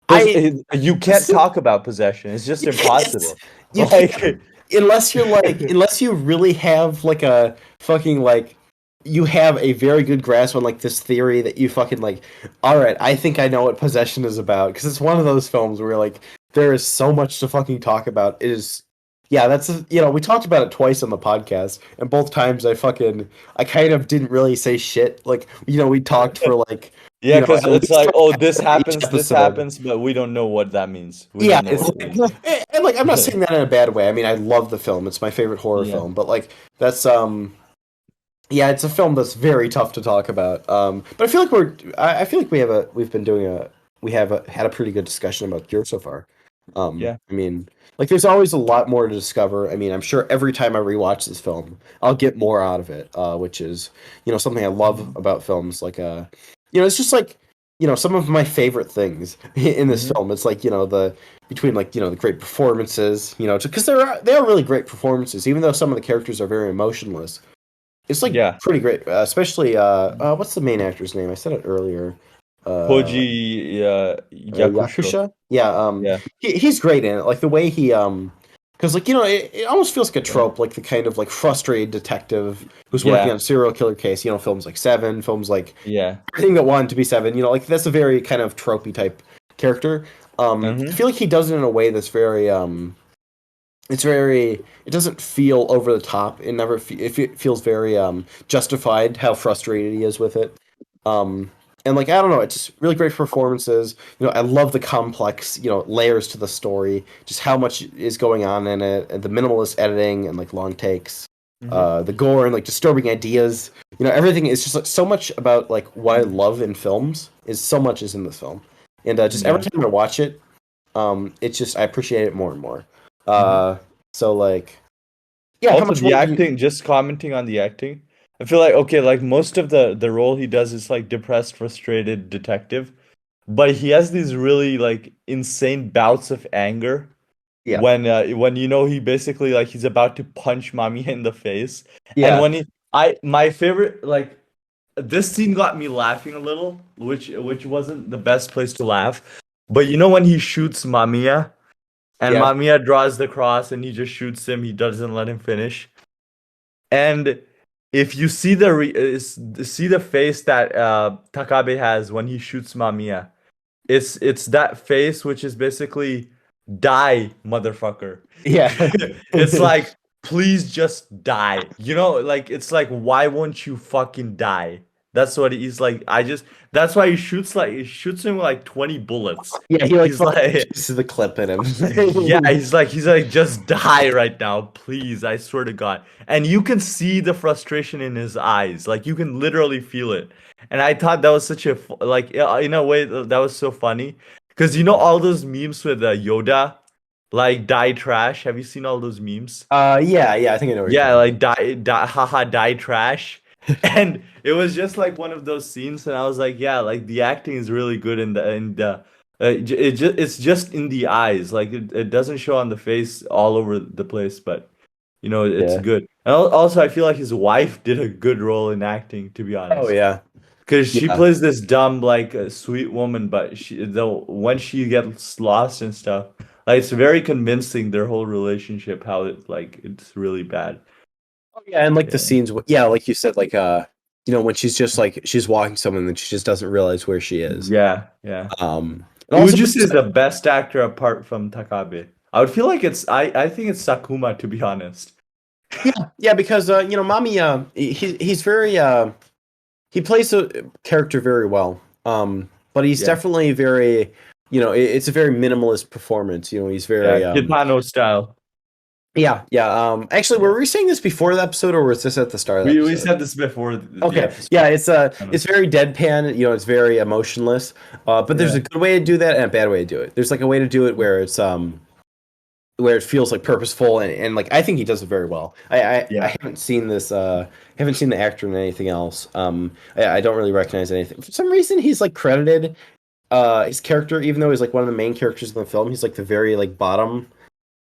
I. you can't talk about possession. It's just It's, impossible. you Like, can't unless you really have like a fucking like you have a very good grasp on like this theory that you fucking like. All right, I think I know what possession is about because it's one of those films where like there is so much to fucking talk about. It is. Yeah, we talked about it twice on the podcast, and both times I kind of didn't really say shit. Like, we talked for like, yeah, because at it's least like, oh, each this episode. happens, but we don't know what that means. We Yeah, don't know it's what it like, means. and like I'm not saying that in a bad way. I mean, I love the film. It's my favorite horror Yeah, film, but like that's yeah, it's a film that's very tough to talk about. But I feel like I feel like we have had a pretty good discussion about Cure so far. yeah. I mean, like there's always a lot more to discover. I mean, I'm sure every time I rewatch this film, I'll get more out of it, which is something I love about films. Like it's just like some of my favorite things in this Hmm. film. It's like the between like the great performances, because they are really great performances, even though some of the characters are very emotionless. It's like Yeah. pretty great, especially what's the main actor's name? I said it earlier. Uh, Koji Yakusho. Yakusha. Yeah, Yeah, he's great in it. Like the way he because like it almost feels like a yeah, trope, like the kind of like frustrated detective who's working yeah, on a serial killer case. Films like Seven, films like yeah. everything that wanted to be Seven. Like that's a very kind of tropey type character. I Hmm. feel like he does it in a way that's very it doesn't feel over the top. It feels very justified how frustrated he is with it. And like I don't know, it's just really great performances. I love the complex layers to the story, just how much is going on in it, and the minimalist editing and like long takes, Hmm. the gore and like disturbing ideas. Everything is just like so much about like what I love in films is so much is in this film, and just every Yeah. time I watch it, it's just I appreciate it more and more. Hmm. So like, yeah, how Also, much the more do you? acting, just commenting on the acting, I feel like okay, like most of the role he does is like depressed, frustrated detective, but he has these really like insane bouts of anger Yeah, when he basically like he's about to punch Mami in the face, and yeah, when he I my favorite like this scene got me laughing a little, which wasn't the best place to laugh, but when he shoots Mamiya. And yeah, Mamiya draws the cross and he just shoots him. He doesn't let him finish. And if you see see the face that Takabe has when he shoots Mamiya, it's that face which is basically die, motherfucker. yeah, It's like please just die. Like it's like why won't you fucking die? That's what he's like. That's why he shoots him with like 20 bullets. yeah. He like He's fucking like pieces the clip in him. yeah, he's like, just die right now, please. I swear to God. And you can see the frustration in his eyes. Like you can literally feel it. And I thought that was such a like in a way that was so funny because all those memes with Yoda, like die trash. Have you seen all those memes? Yeah, yeah. I think I know what you're Yeah, talking like die, haha, die trash. about. And it was just like one of those scenes, and I was like, yeah, like the acting is really good it's just in the eyes, like it doesn't show on the face all over the place, but it's Yeah. good. And also, I feel like his wife did a good role in acting, to be Oh honest, yeah. because she Yeah. plays this dumb, like sweet woman, but though when she gets lost and stuff, like it's very convincing their whole relationship, how it's really bad. Oh yeah, and like the Yeah. scenes. Yeah, like you said, like when she's just like she's walking someone and she just doesn't realize where she is. Yeah, yeah. And Who also would you say is the best actor apart from Takabe? I would feel like I think it's Sakuma, to be honest. yeah, yeah, because Mami, he's very he plays a character very well. But he's Yeah, definitely very, it's a very minimalist performance. He's yeah. very Kitano style. Yeah, yeah. Actually, were we saying this before the episode, or was this at the start of the We episode? said this before the Okay, episode. yeah, Kind of. it's very deadpan. It's very emotionless. But there's Yeah. a good way to do that and a bad way to do it. There's like a way to do it where it feels like purposeful and like I think he does it very well. I Yeah. haven't seen this haven't seen the actor in anything else. I don't really recognize anything. For some reason he's like credited his character, even though he's like one of the main characters in the film, he's like the very like bottom.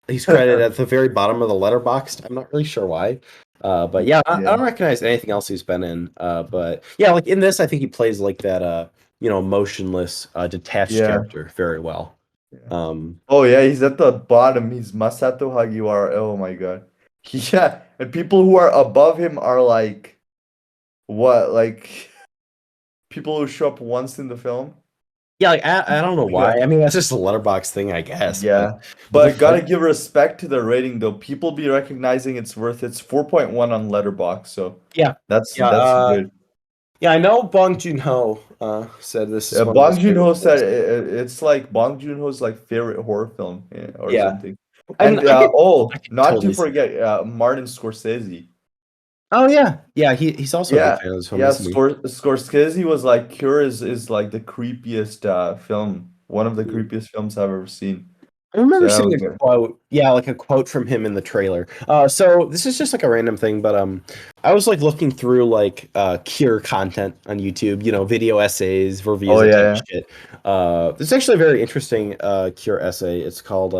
He's credited at the very bottom of the Letterboxd. I'm not really sure why. But yeah, I Yeah. don't recognize anything else he's been in. But yeah, like in this, I think he plays like that, emotionless, detached Yeah. character very well. Yeah. Um, Oh yeah, he's at the bottom. He's Masato Hagiwara. Oh my god. Yeah, and people who are above him are like what? Like people who show up once in the film? yeah, like I don't know why. Yeah. I mean, that's just a letterbox thing, I guess. Yeah. But the But gotta give respect to the rating though. People be recognizing its worth. It's 4.1 on Letterboxd, so yeah, that's yeah, that's good. yeah. I know Bong Joon Ho said this is one of Bong his favorite Joon-ho said films. it's like Bong Joon-ho's like favorite horror film, or Yeah, something. I mean, And I could not to totally see. forget Martin Scorsese. Oh yeah, yeah. He's also a big Yeah, fan of this film, yeah. isn't he? Scorsese was like Cure is like the creepiest film, one of the Mm. creepiest films I've ever seen. I So remember that seeing was a good. quote, yeah, like a quote from him in the trailer. So this is just like a random thing, but I was like looking through like Cure content on YouTube, video essays, reviews, Oh that type of yeah, shit. There's actually a very interesting Cure essay. It's called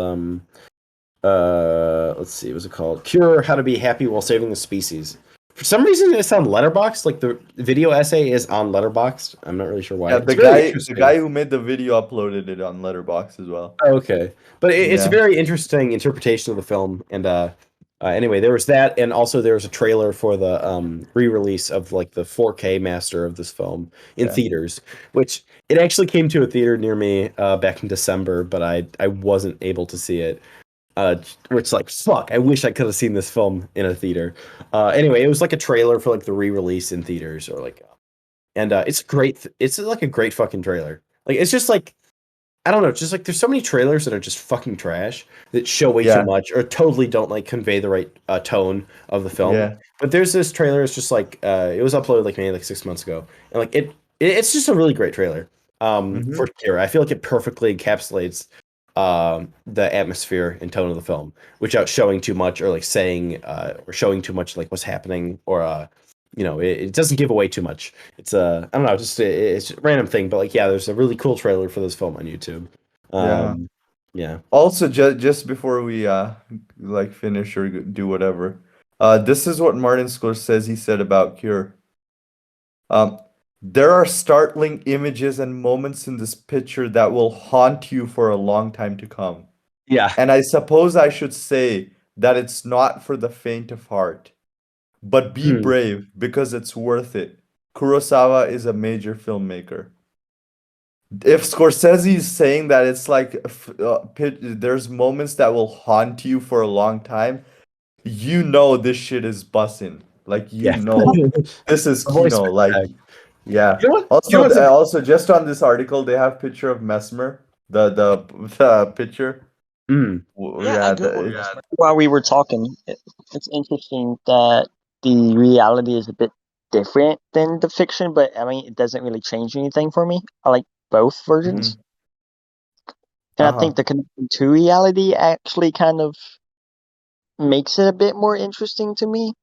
let's see, what was it called? Cure: How to Be Happy While Saving the Species. For some reason, it's on Letterboxd. Like the video essay is on Letterboxd. I'm not really sure why. yeah. It's very The interesting. guy who made the video uploaded it on Letterboxd as well. Oh, okay, but it's a Yeah, very interesting interpretation of the film. And anyway, there was that, and also there was a trailer for the re-release of like the 4K master of this film in yeah. theaters, which it actually came to a theater near me back in December, but I wasn't able to see it. Which like fuck, I wish I could have seen this film in a theater. Anyway, it was like a trailer for like the re-release in theaters or like, and it's great. It's like a great fucking trailer. Like it's just like I don't know, just like there's so many trailers that are just fucking trash that show way too Yeah, much or totally don't like convey the right tone of the film. yeah. But there's this trailer. It's just like it was uploaded like maybe like 6 months ago, and like it's just a really great trailer. For Mm-hmm. Kira, I feel like it perfectly encapsulates the atmosphere and tone of the film without showing too much or like saying or showing too much like what's happening or it doesn't give away too much. It's I don't know, just it's a random thing, but like yeah, there's a really cool trailer for this film on YouTube. Yeah. Um, yeah, Also, just before we like finish or do whatever, this is what Martin Scorsese said about Cure. Um, there are startling images and moments in this picture that will haunt you for a long time to come. yeah, And I suppose I should say that it's not for the faint of heart, but be Hmm. brave because it's worth it. Kurosawa is a major filmmaker. If Scorsese is saying that it's like there's moments that will haunt you for a long time, you know this shit is bussin'. Like you yeah. know this is The voice Kino. Like crack. yeah. You know what? You know Also, what's a, also just on this article, they have picture of Mesmer. The picture. mm, Yeah. While we were talking, it's interesting that the reality is a bit different than the fiction, but I mean, it doesn't really change anything for me. I like both versions, Hmm. and I Uh-huh. think the connection to reality actually kind of makes it a bit more interesting to me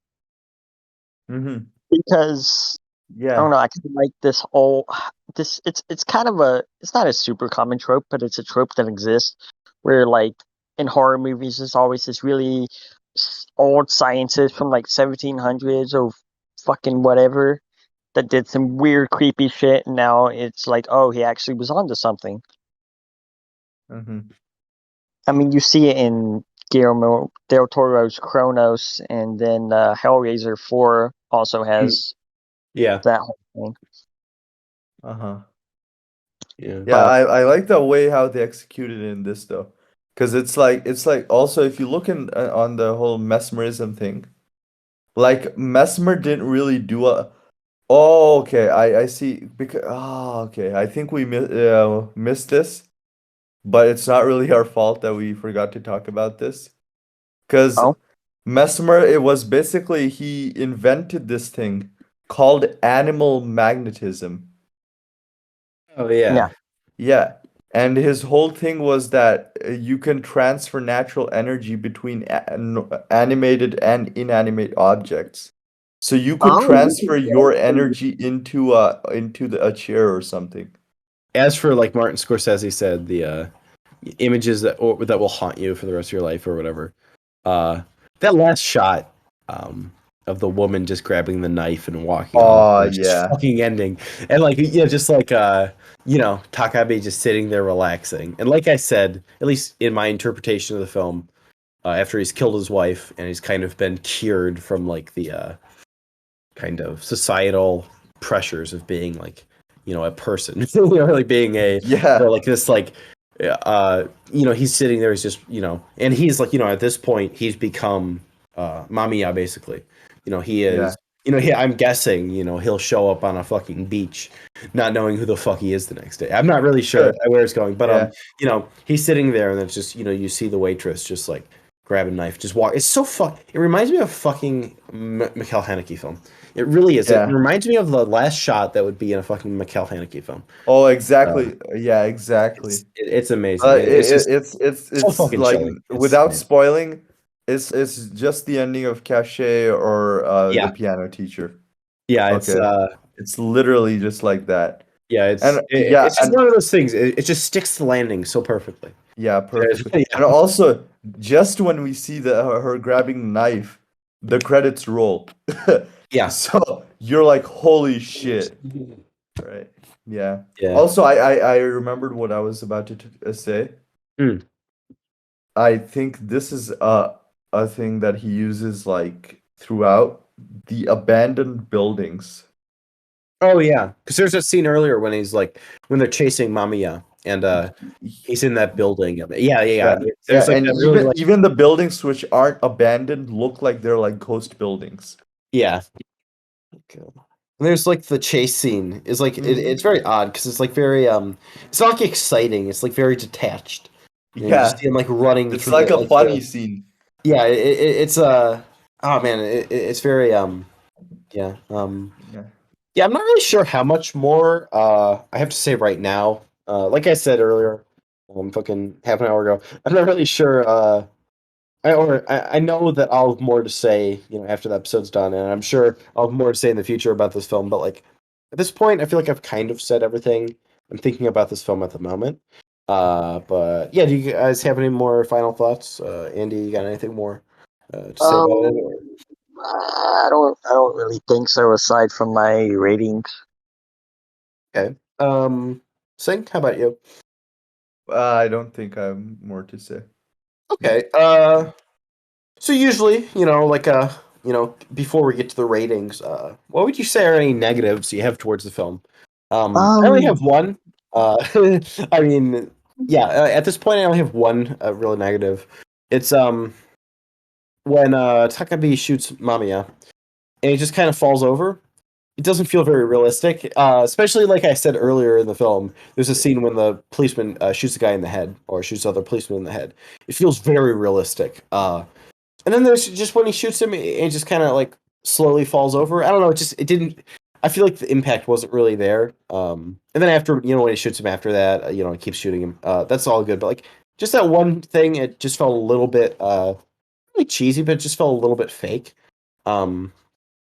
Hmm. because I don't Yeah. know. I kind of like this whole this. It's kind of it's not a super common trope, but it's a trope that exists where like in horror movies, there's always this really old scientist from like 1700s or fucking whatever that did some weird creepy shit, and now it's like, oh, he actually was onto something. Hmm. I mean, you see it in Guillermo del Toro's Kronos, and then Hellraiser 4 also mm, has yeah, that whole thing. Uh-huh. yeah. Yeah, I like the way how they executed it in this though. Because it's like also if you look in on the whole mesmerism thing, like Mesmer didn't really do a. Oh, okay. I see. Because okay. I think we missed this, but it's not really our fault that we forgot to talk about this. Because Oh, Mesmer, it was basically he invented this thing called animal magnetism. Oh yeah. yeah. Yeah. And his whole thing was that you can transfer natural energy between animated and inanimate objects. So you could Oh, transfer your energy into a chair or something. As for like Martin Scorsese said, the images that will haunt you for the rest of your life or whatever. Uh, that last shot of the woman just grabbing the knife and walking off, Oh and just yeah. fucking ending, and like just like Takabe just sitting there relaxing, and like I said, at least in my interpretation of the film, after he's killed his wife and he's kind of been cured from like the kind of societal pressures of being like a person like being a Yeah. like this like he's sitting there, he's just and he's like at this point he's become Mamiya basically. He Yeah. is I'm guessing he'll show up on a fucking beach not knowing who the fuck he is the next day. I'm not really sure where it's going, but Yeah. he's sitting there and it's just you see the waitress just like grab a knife, just walk. It's so it reminds me of a fucking Mikhail Haneke film. It really is. It Yeah. reminds me of the last shot that would be in a fucking Mikhail Haneke film. Oh, Uh, exactly. Yeah, exactly. it's amazing. It's just so It's fucking like chilling. It's without amazing. spoiling, it's just the ending of Cache or the Yeah, piano teacher. yeah. Okay. It's literally just like that. And It's just one of those things. It just sticks to landing so perfectly. yeah, perfectly. Yeah, And also, just when we see her grabbing the knife, the credits roll. yeah, So you're like, holy shit. Right. Yeah. yeah. Also, I remembered what I was about to say. Mm. I think this is a thing that he uses like throughout the abandoned buildings. Oh yeah, because there's a scene earlier when he's like when they're chasing Mamiya and he's in that building. Yeah, yeah, Yeah, yeah. yeah, There's like and that really like even the buildings which aren't abandoned look like they're like ghost buildings. yeah. Okay. And there's like the chase scene is like Hmm. it's very odd because it's like very it's not like exciting. It's like very detached. You just Yeah, see him like running it's through the like a like funny the scene. yeah. It's oh man, it's very yeah Yeah. yeah. I'm not really sure how much more I have to say right now. Like I said earlier, fucking half an hour ago. I'm not really sure. I know that I'll have more to say, after the episode's done, and I'm sure I'll have more to say in the future about this film. But like at this point, I feel like I've kind of said everything I'm thinking about this film at the moment. But yeah, do you guys have any more final thoughts? Andy, you got anything more to say about it? um, I don't really think so. Aside from my ratings. Okay. Sing, how about you? I don't think I have more to say. Okay. So usually, like before we get to the ratings, what would you say are any negatives you have towards the film? I only have Um, one. I mean, yeah, at this point I only have one real negative. It's when Takabe shoots Mamiya and he just kind of falls over. It doesn't feel very realistic, especially like I said earlier in the film. There's a scene when the policeman shoots a guy in the head or shoots other policemen in the head. It feels very realistic. And then there's just when he shoots him, it just kind of like slowly falls over. I don't know. It didn't. I feel like the impact wasn't really there. And then after when he shoots him after that, he keeps shooting him. That's all good. But like just that one thing, it just felt a little bit really cheesy, but it just felt a little bit fake. Um,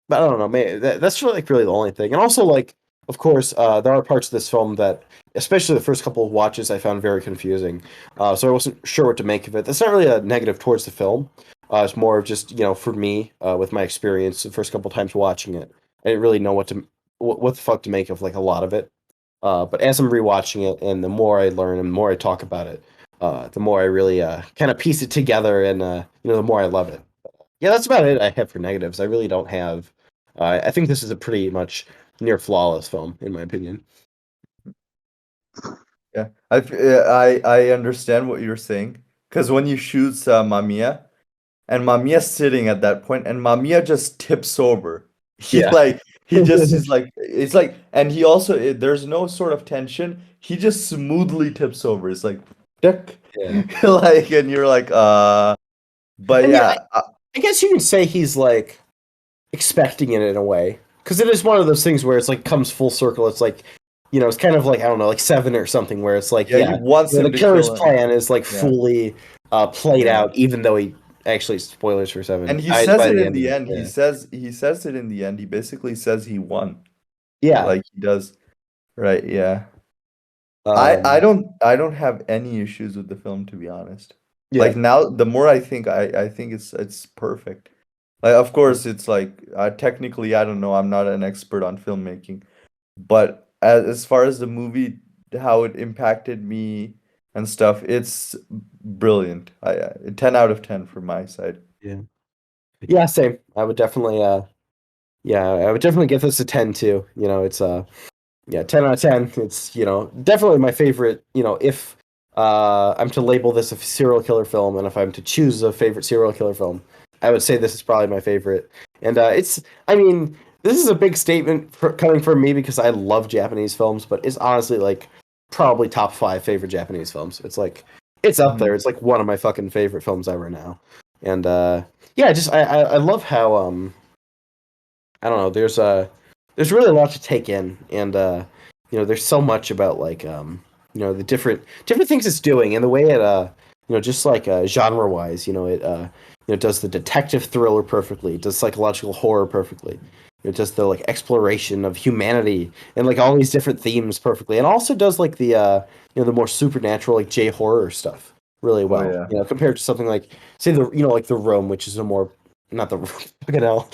but I don't know. Maybe that's really the only thing. And also like, of course, there are parts of this film that, especially the first couple of watches, I found very confusing. So I wasn't sure what to make of it. That's not really a negative towards the film. It's more of just for me with my experience the first couple times watching it. I didn't really know what the fuck to make of like a lot of it. But as I'm rewatching it, and the more I learn and the more I talk about it, the more I really kind of piece it together, and the more I love it. Yeah, that's about it I have for negatives. I really don't have. I think this is a pretty much near flawless film, in my opinion. Yeah, I understand what you're saying because when you shoot Mamiya and Mamiya's sitting at that point and Mamiya just tips over. He Yeah. like he just is like it's like and he also there's no sort of tension. He just smoothly tips over. It's like duck. Yeah. Like and you're like But I mean, yeah, I guess you could say he's like expecting it in a way, because it is one of those things where it's like comes full circle. It's like, it's kind of like, I don't know, like Seven or something, where it's like, yeah, he wants the him to killer's kill him. plan is like Yeah. fully played Yeah. out, even though he actually, spoilers for Seven, And he dies says by it the in end of the it. end. Yeah. He says it in the end. He basically says he won. Yeah. Like he does. Right, yeah. I Um, don't have any issues with the film, to be honest. yeah. Like now, the more I think, I think it's perfect. Like of course it's like technically I don't know, I'm not an expert on filmmaking, but as far as the movie, how it impacted me and stuff, it's brilliant. 10 out of 10 from my side. Yeah. Yeah, same. I would definitely I would definitely give this a 10 too. It's 10 out of 10. It's, definitely my favorite, if I'm to label this a serial killer film, and if I'm to choose a favorite serial killer film, I would say this is probably my favorite. And I mean, this is a big statement coming from me because I love Japanese films, but it's honestly like probably top 5 favorite Japanese films. It's like, it's up there. Mhm. It's like one of my fucking favorite films ever now. And just I love how I don't know. There's really a lot to take in, and there's so much about like the different things it's doing, and the way it just like genre wise, it does the detective thriller perfectly, it does psychological horror perfectly, it does the like exploration of humanity and like all these different themes perfectly, and also does like the more supernatural like J horror stuff really Oh well. yeah. Compared to something like say like the Room, which is a more not the fucking hell.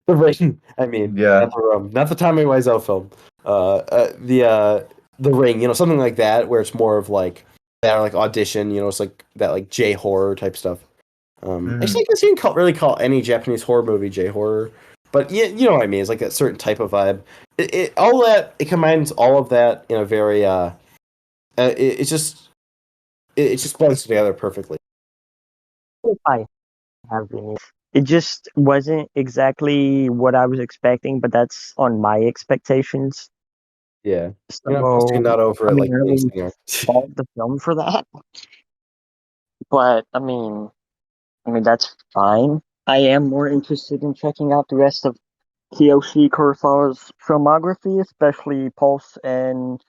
The Ring. I mean, Yeah. not the Tommy Wiseau film. The Ring. Something like that, where it's more of like that, or like Audition. It's like that, like J horror type stuff. Actually, Mhm. I guess you can really call any Japanese horror movie J horror, but you know what I mean. It's like that certain type of vibe. It combines all of that in a very it just blends together perfectly. If I have any, it just wasn't exactly what I was expecting, but that's on my expectations. Yeah, So, not over I it mean, like I being really Singer. fault the film for that, but I mean that's fine. I am more interested in checking out the rest of Kiyoshi Kurosawa's filmography, especially Pulse and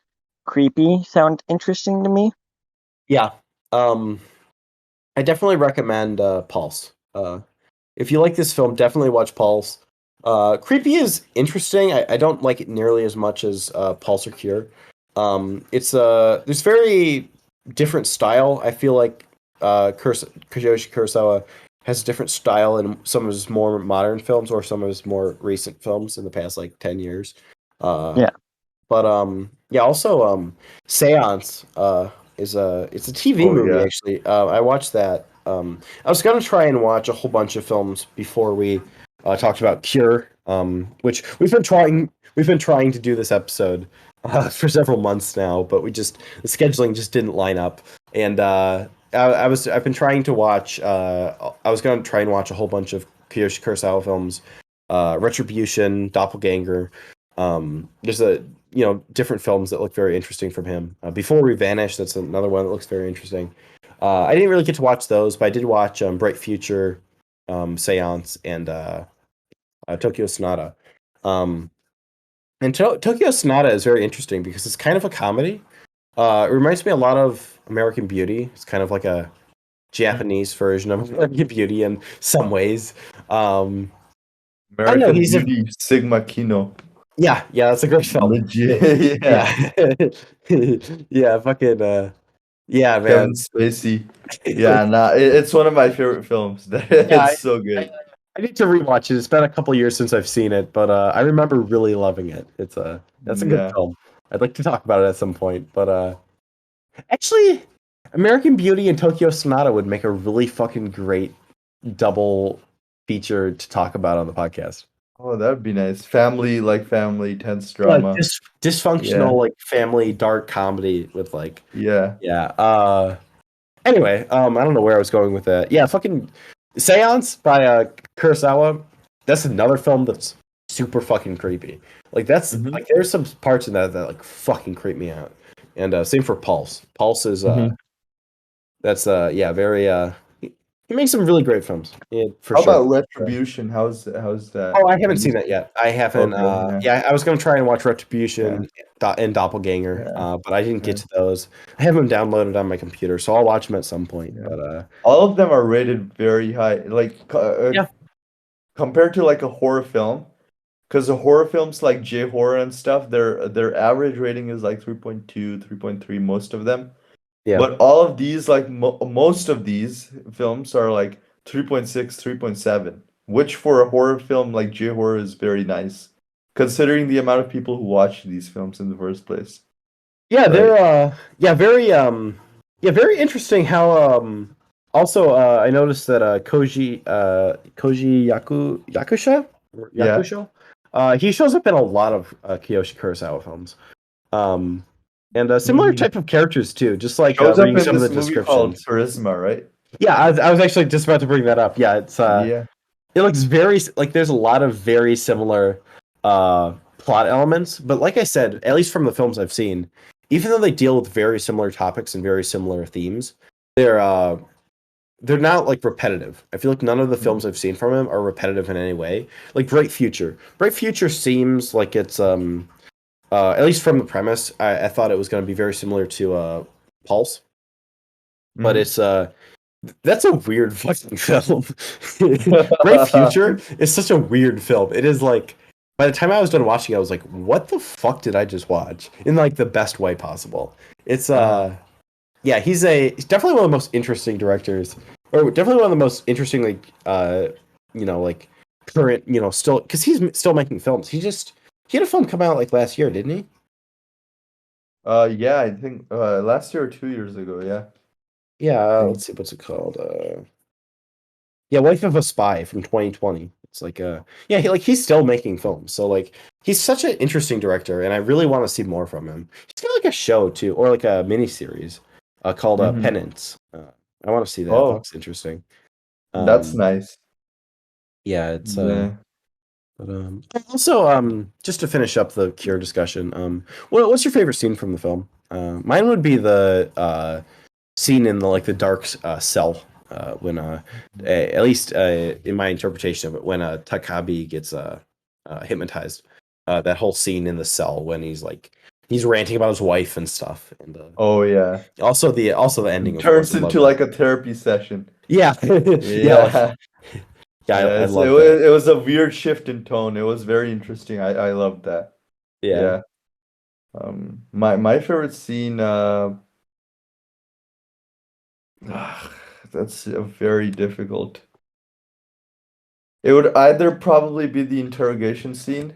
Creepy sound interesting to me. Yeah. Um, I definitely recommend Pulse. If you like this film, definitely watch Pulse. Creepy is interesting. I don't like it nearly as much as Pulse or Cure. It's there's very different style. I feel like Kiyoshi Kurosawa has a different style in some of his more modern films or some of his more recent films in the past like 10 years. Uh, Yeah. but yeah, also Seance it's a TV Oh movie yeah. actually. I watched that. I was gonna try and watch a whole bunch of films before we talked about Cure, which we've been trying to do this episode for several months now, but the scheduling just didn't line up. And I've been trying to watch. I was gonna try and watch a whole bunch of Kiyoshi Kurosawa films, Retribution, Doppelganger. There's different films that look very interesting from him. Before We Vanish, that's another one that looks very interesting. I didn't really get to watch those, but I did watch Bright Future, Seance, and Tokyo Sonata. Um, and Tokyo Sonata is very interesting because it's kind of a comedy. It reminds me a lot of American Beauty. It's kind of like a Japanese version of American Beauty in some ways. I know American he's a Beauty, Sigma Kino. yeah, that's a great film. Legit. Yeah. Yeah, yeah, fucking yeah, man. Kevin Spacey. Yeah, nah, it's one of my favorite films. Yeah, It's so good. I need to rewatch it. It's been a couple years since I've seen it, but I remember really loving it. That's a good Yeah. film. I'd like to talk about it at some point, but actually, American Beauty and Tokyo Sonata would make a really fucking great double feature to talk about on the podcast. Oh, that would be nice. Family, tense Like drama. Yeah. dysfunctional, like family dark comedy with like Yeah. yeah. Anyway, I don't know where I was going with that. Yeah, fucking Seance by Kurosawa. That's another film that's super fucking creepy. Like that's Hmm. like there's some parts in that like fucking creep me out. And same for Pulse. Pulse is Hmm. that's yeah, very He makes some really great films. Yeah, for How sure. about Retribution? How's that? Oh, I haven't Have you seen that yet. I haven't. Okay, Yeah, I was gonna try and watch yeah, Retribution and Doppelganger, yeah, but I didn't yeah, get to those. I have them downloaded on my computer, so I'll watch them at some point. yeah. But All of them are rated very high, like yeah, compared to like a horror film. Because the horror films like J-horror and stuff, their average rating is like 3.2, 3.3, most of them. yeah, But all of these, like most of these films are like 3.6, 3.7, which for a horror film like J-horror is very nice, considering the amount of people who watch these films in the first place, yeah. right? They're yeah, very interesting. How also I noticed that Koji Yakusha Yeah. Yakusho he shows up in a lot of Kiyoshi Kurosawa films. Um, and similar Mhm. type of characters too, just like Shows up reading in some of the this movie called descriptions. Charisma, right? Yeah, I was actually just about to bring that up. Yeah, it's Yeah. it looks very like there's a lot of very similar plot elements, but like I said, at least from the films I've seen, even though they deal with very similar topics and very similar themes, they're uh they're not like repetitive. I feel like none of the Mhm. films I've seen from him are repetitive in any way. Like Bright Future. Bright Future seems like it's at least from the premise, I thought it was going to be very similar to Pulse, but Mhm. it's that's a weird fucking film. Bright Future is such a weird film. It is like by the time I was done watching, I was like, "What the fuck did I just watch?" In like the best way possible. It's Uh-huh. yeah, he's definitely one of the most interesting directors, or definitely one of the most interesting like current still because he's still making films. He had a film come out like last year, didn't he? Yeah, I think last year or 2 years ago, yeah. Yeah, Think. let's see, what's it called? Yeah, Wife of a Spy from 2020. It's like yeah, he's still making films. So like he's such an interesting director, and I really want to see more from him. He's got like a show too, or like a mini series called Hmm. Penance. I want to see that. That Oh, looks interesting. that's Um, nice. yeah, it's Yeah. but also just to finish up the Cure discussion, what's your favorite scene from the film? Mine would be the scene in the like the dark cell when at least in my interpretation of it when Takabe gets hypnotized. That whole scene in the cell when he's ranting about his wife and stuff, and Oh yeah. also the ending, of course. Turns I love into that. like a therapy session. Yeah, yeah, like Yeah. yeah, Yeah, I it love that. was it was a weird shift in tone. It was very interesting. I loved that. Yeah, Yeah. My favorite scene that's a very difficult. It would either probably be the interrogation scene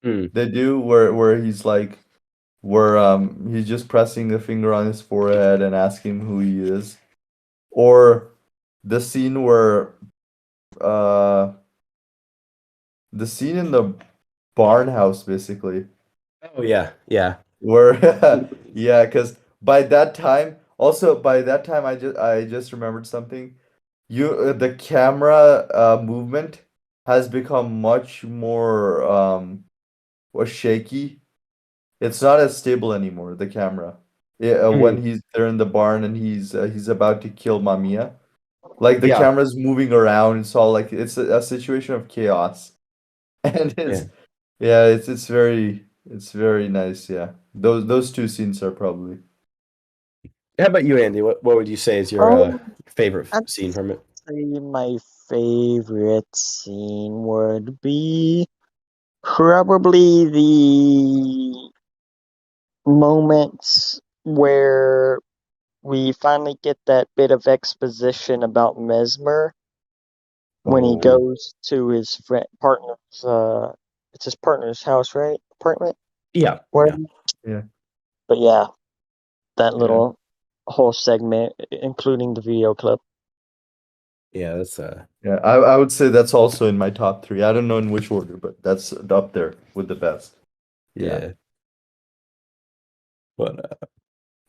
mm, they do where he's like where he's just pressing the finger on his forehead and asking him who he is. Or the scene where uh the scene in the barn house basically oh yeah, yeah, where yeah, because by that time I just remembered something. The camera movement has become much more shaky. It's not as stable anymore, the camera. Yeah, mm, when he's there in the barn and he's about to kill Mamiya. Like the yeah, camera's moving around. It's all like it's a situation of chaos. And yeah. it's yeah, it's very nice, yeah. Those two scenes are probably. How about you, Andy? What would you say is your Um, favorite I'd scene from it? say my favorite scene would be probably the moments where we finally get that bit of exposition about Mesmer when he Oh, goes to his friend partner's it's his partner's house, right? Apartment? Yeah, Where yeah, yeah, but yeah, that yeah. little whole segment including the video clip. yeah. That's Yeah, I would say that's also in my top three. I don't know in which order, but that's up there with the best. Yeah, yeah. But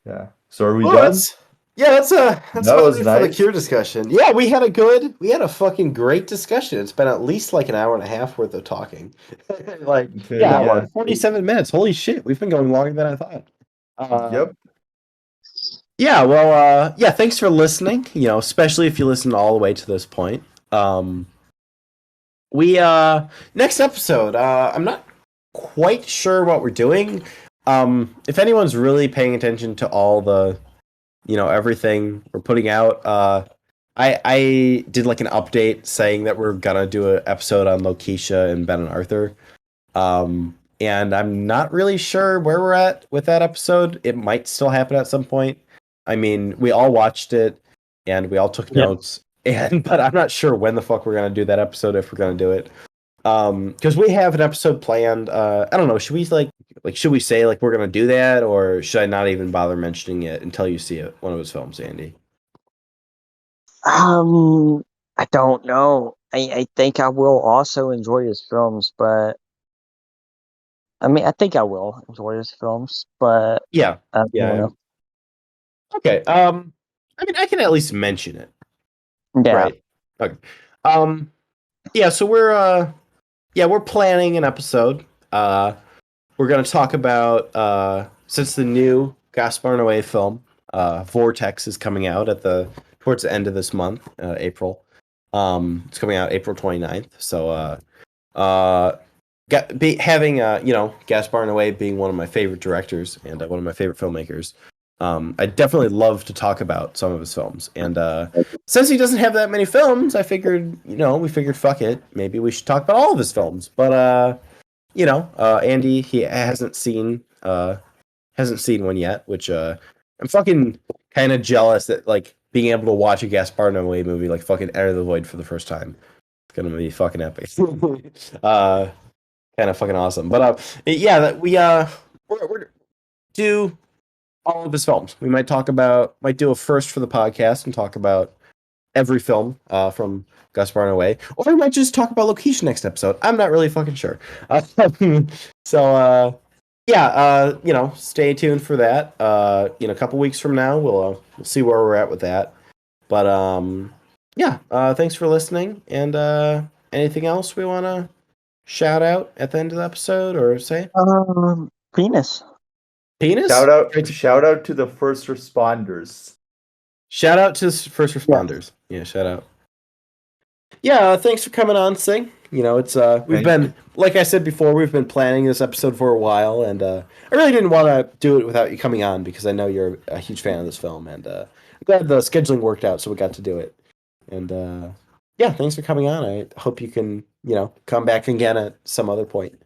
yeah. So are we well, done? that's That about was it for the nice. Cure discussion. Yeah, we had a fucking great discussion. It's been at least like an hour and a half worth of talking. Like, yeah, Yeah, Yeah. 47 minutes. Holy shit, we've been going longer than I thought. Uh, Yep. Yeah, well, yeah, thanks for listening, especially if you listened all the way to this point. We next episode, I'm not quite sure what we're doing. If anyone's really paying attention to all the, everything we're putting out, I did like an update saying that we're gonna do an episode on Lokisha and Ben and Arthur. And I'm not really sure where we're at with that episode. It might still happen at some point. I mean, we all watched it and we all took notes, but I'm not sure when the fuck we're gonna do that episode, if we're gonna do it. Because we have an episode planned. I don't know. Should we should we say like we're gonna do that, or should I not even bother mentioning it until you see it, one of his films, Andy? I don't know. I think I will also enjoy his films, but I mean, I think I will enjoy his films, but Yeah, I don't yeah. know. Okay. I mean, I can at least mention it, Yeah. right? Okay. Yeah. So we're planning an episode. We're gonna talk about since the new Gaspar Noé film, Vortex, is coming out towards the end of this month, April. It's coming out April 29th. So having Gaspar Noé being one of my favorite directors and one of my favorite filmmakers, I definitely love to talk about some of his films. And since he doesn't have that many films, I figured, we figured, fuck it, maybe we should talk about all of his films. But Andy, he hasn't seen one yet, which I'm fucking kind of jealous that like being able to watch a Gaspar Noé movie like fucking Enter the Void for the first time. It's gonna be fucking epic. Kind of fucking awesome. But yeah, that we're do all of his films. We might do a first for the podcast and talk about every film from Gaspar Noé, or we might just talk about Location next episode. I'm not really fucking sure. So stay tuned for that. A couple weeks from now, we'll see where we're at with that. But thanks for listening. And anything else we want to shout out at the end of the episode or say? Penis. Penis? Shout out to the first responders. Shout out to first responders. Yeah, shout out. Yeah, thanks for coming on, Singh. It's we've been, like I said before, we've been planning this episode for a while, and I really didn't want to do it without you coming on because I know you're a huge fan of this film, and I'm glad the scheduling worked out, so we got to do it. And thanks for coming on. I hope you can, come back again at some other point.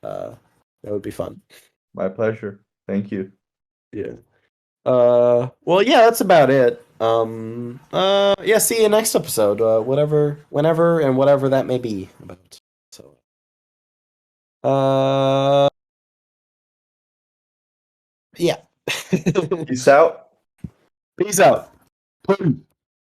That would be fun. My pleasure. Thank you. Yeah. Well, yeah, that's about it. See you next episode. Whenever and whatever that may be about. So, yeah. Peace out. Peace out.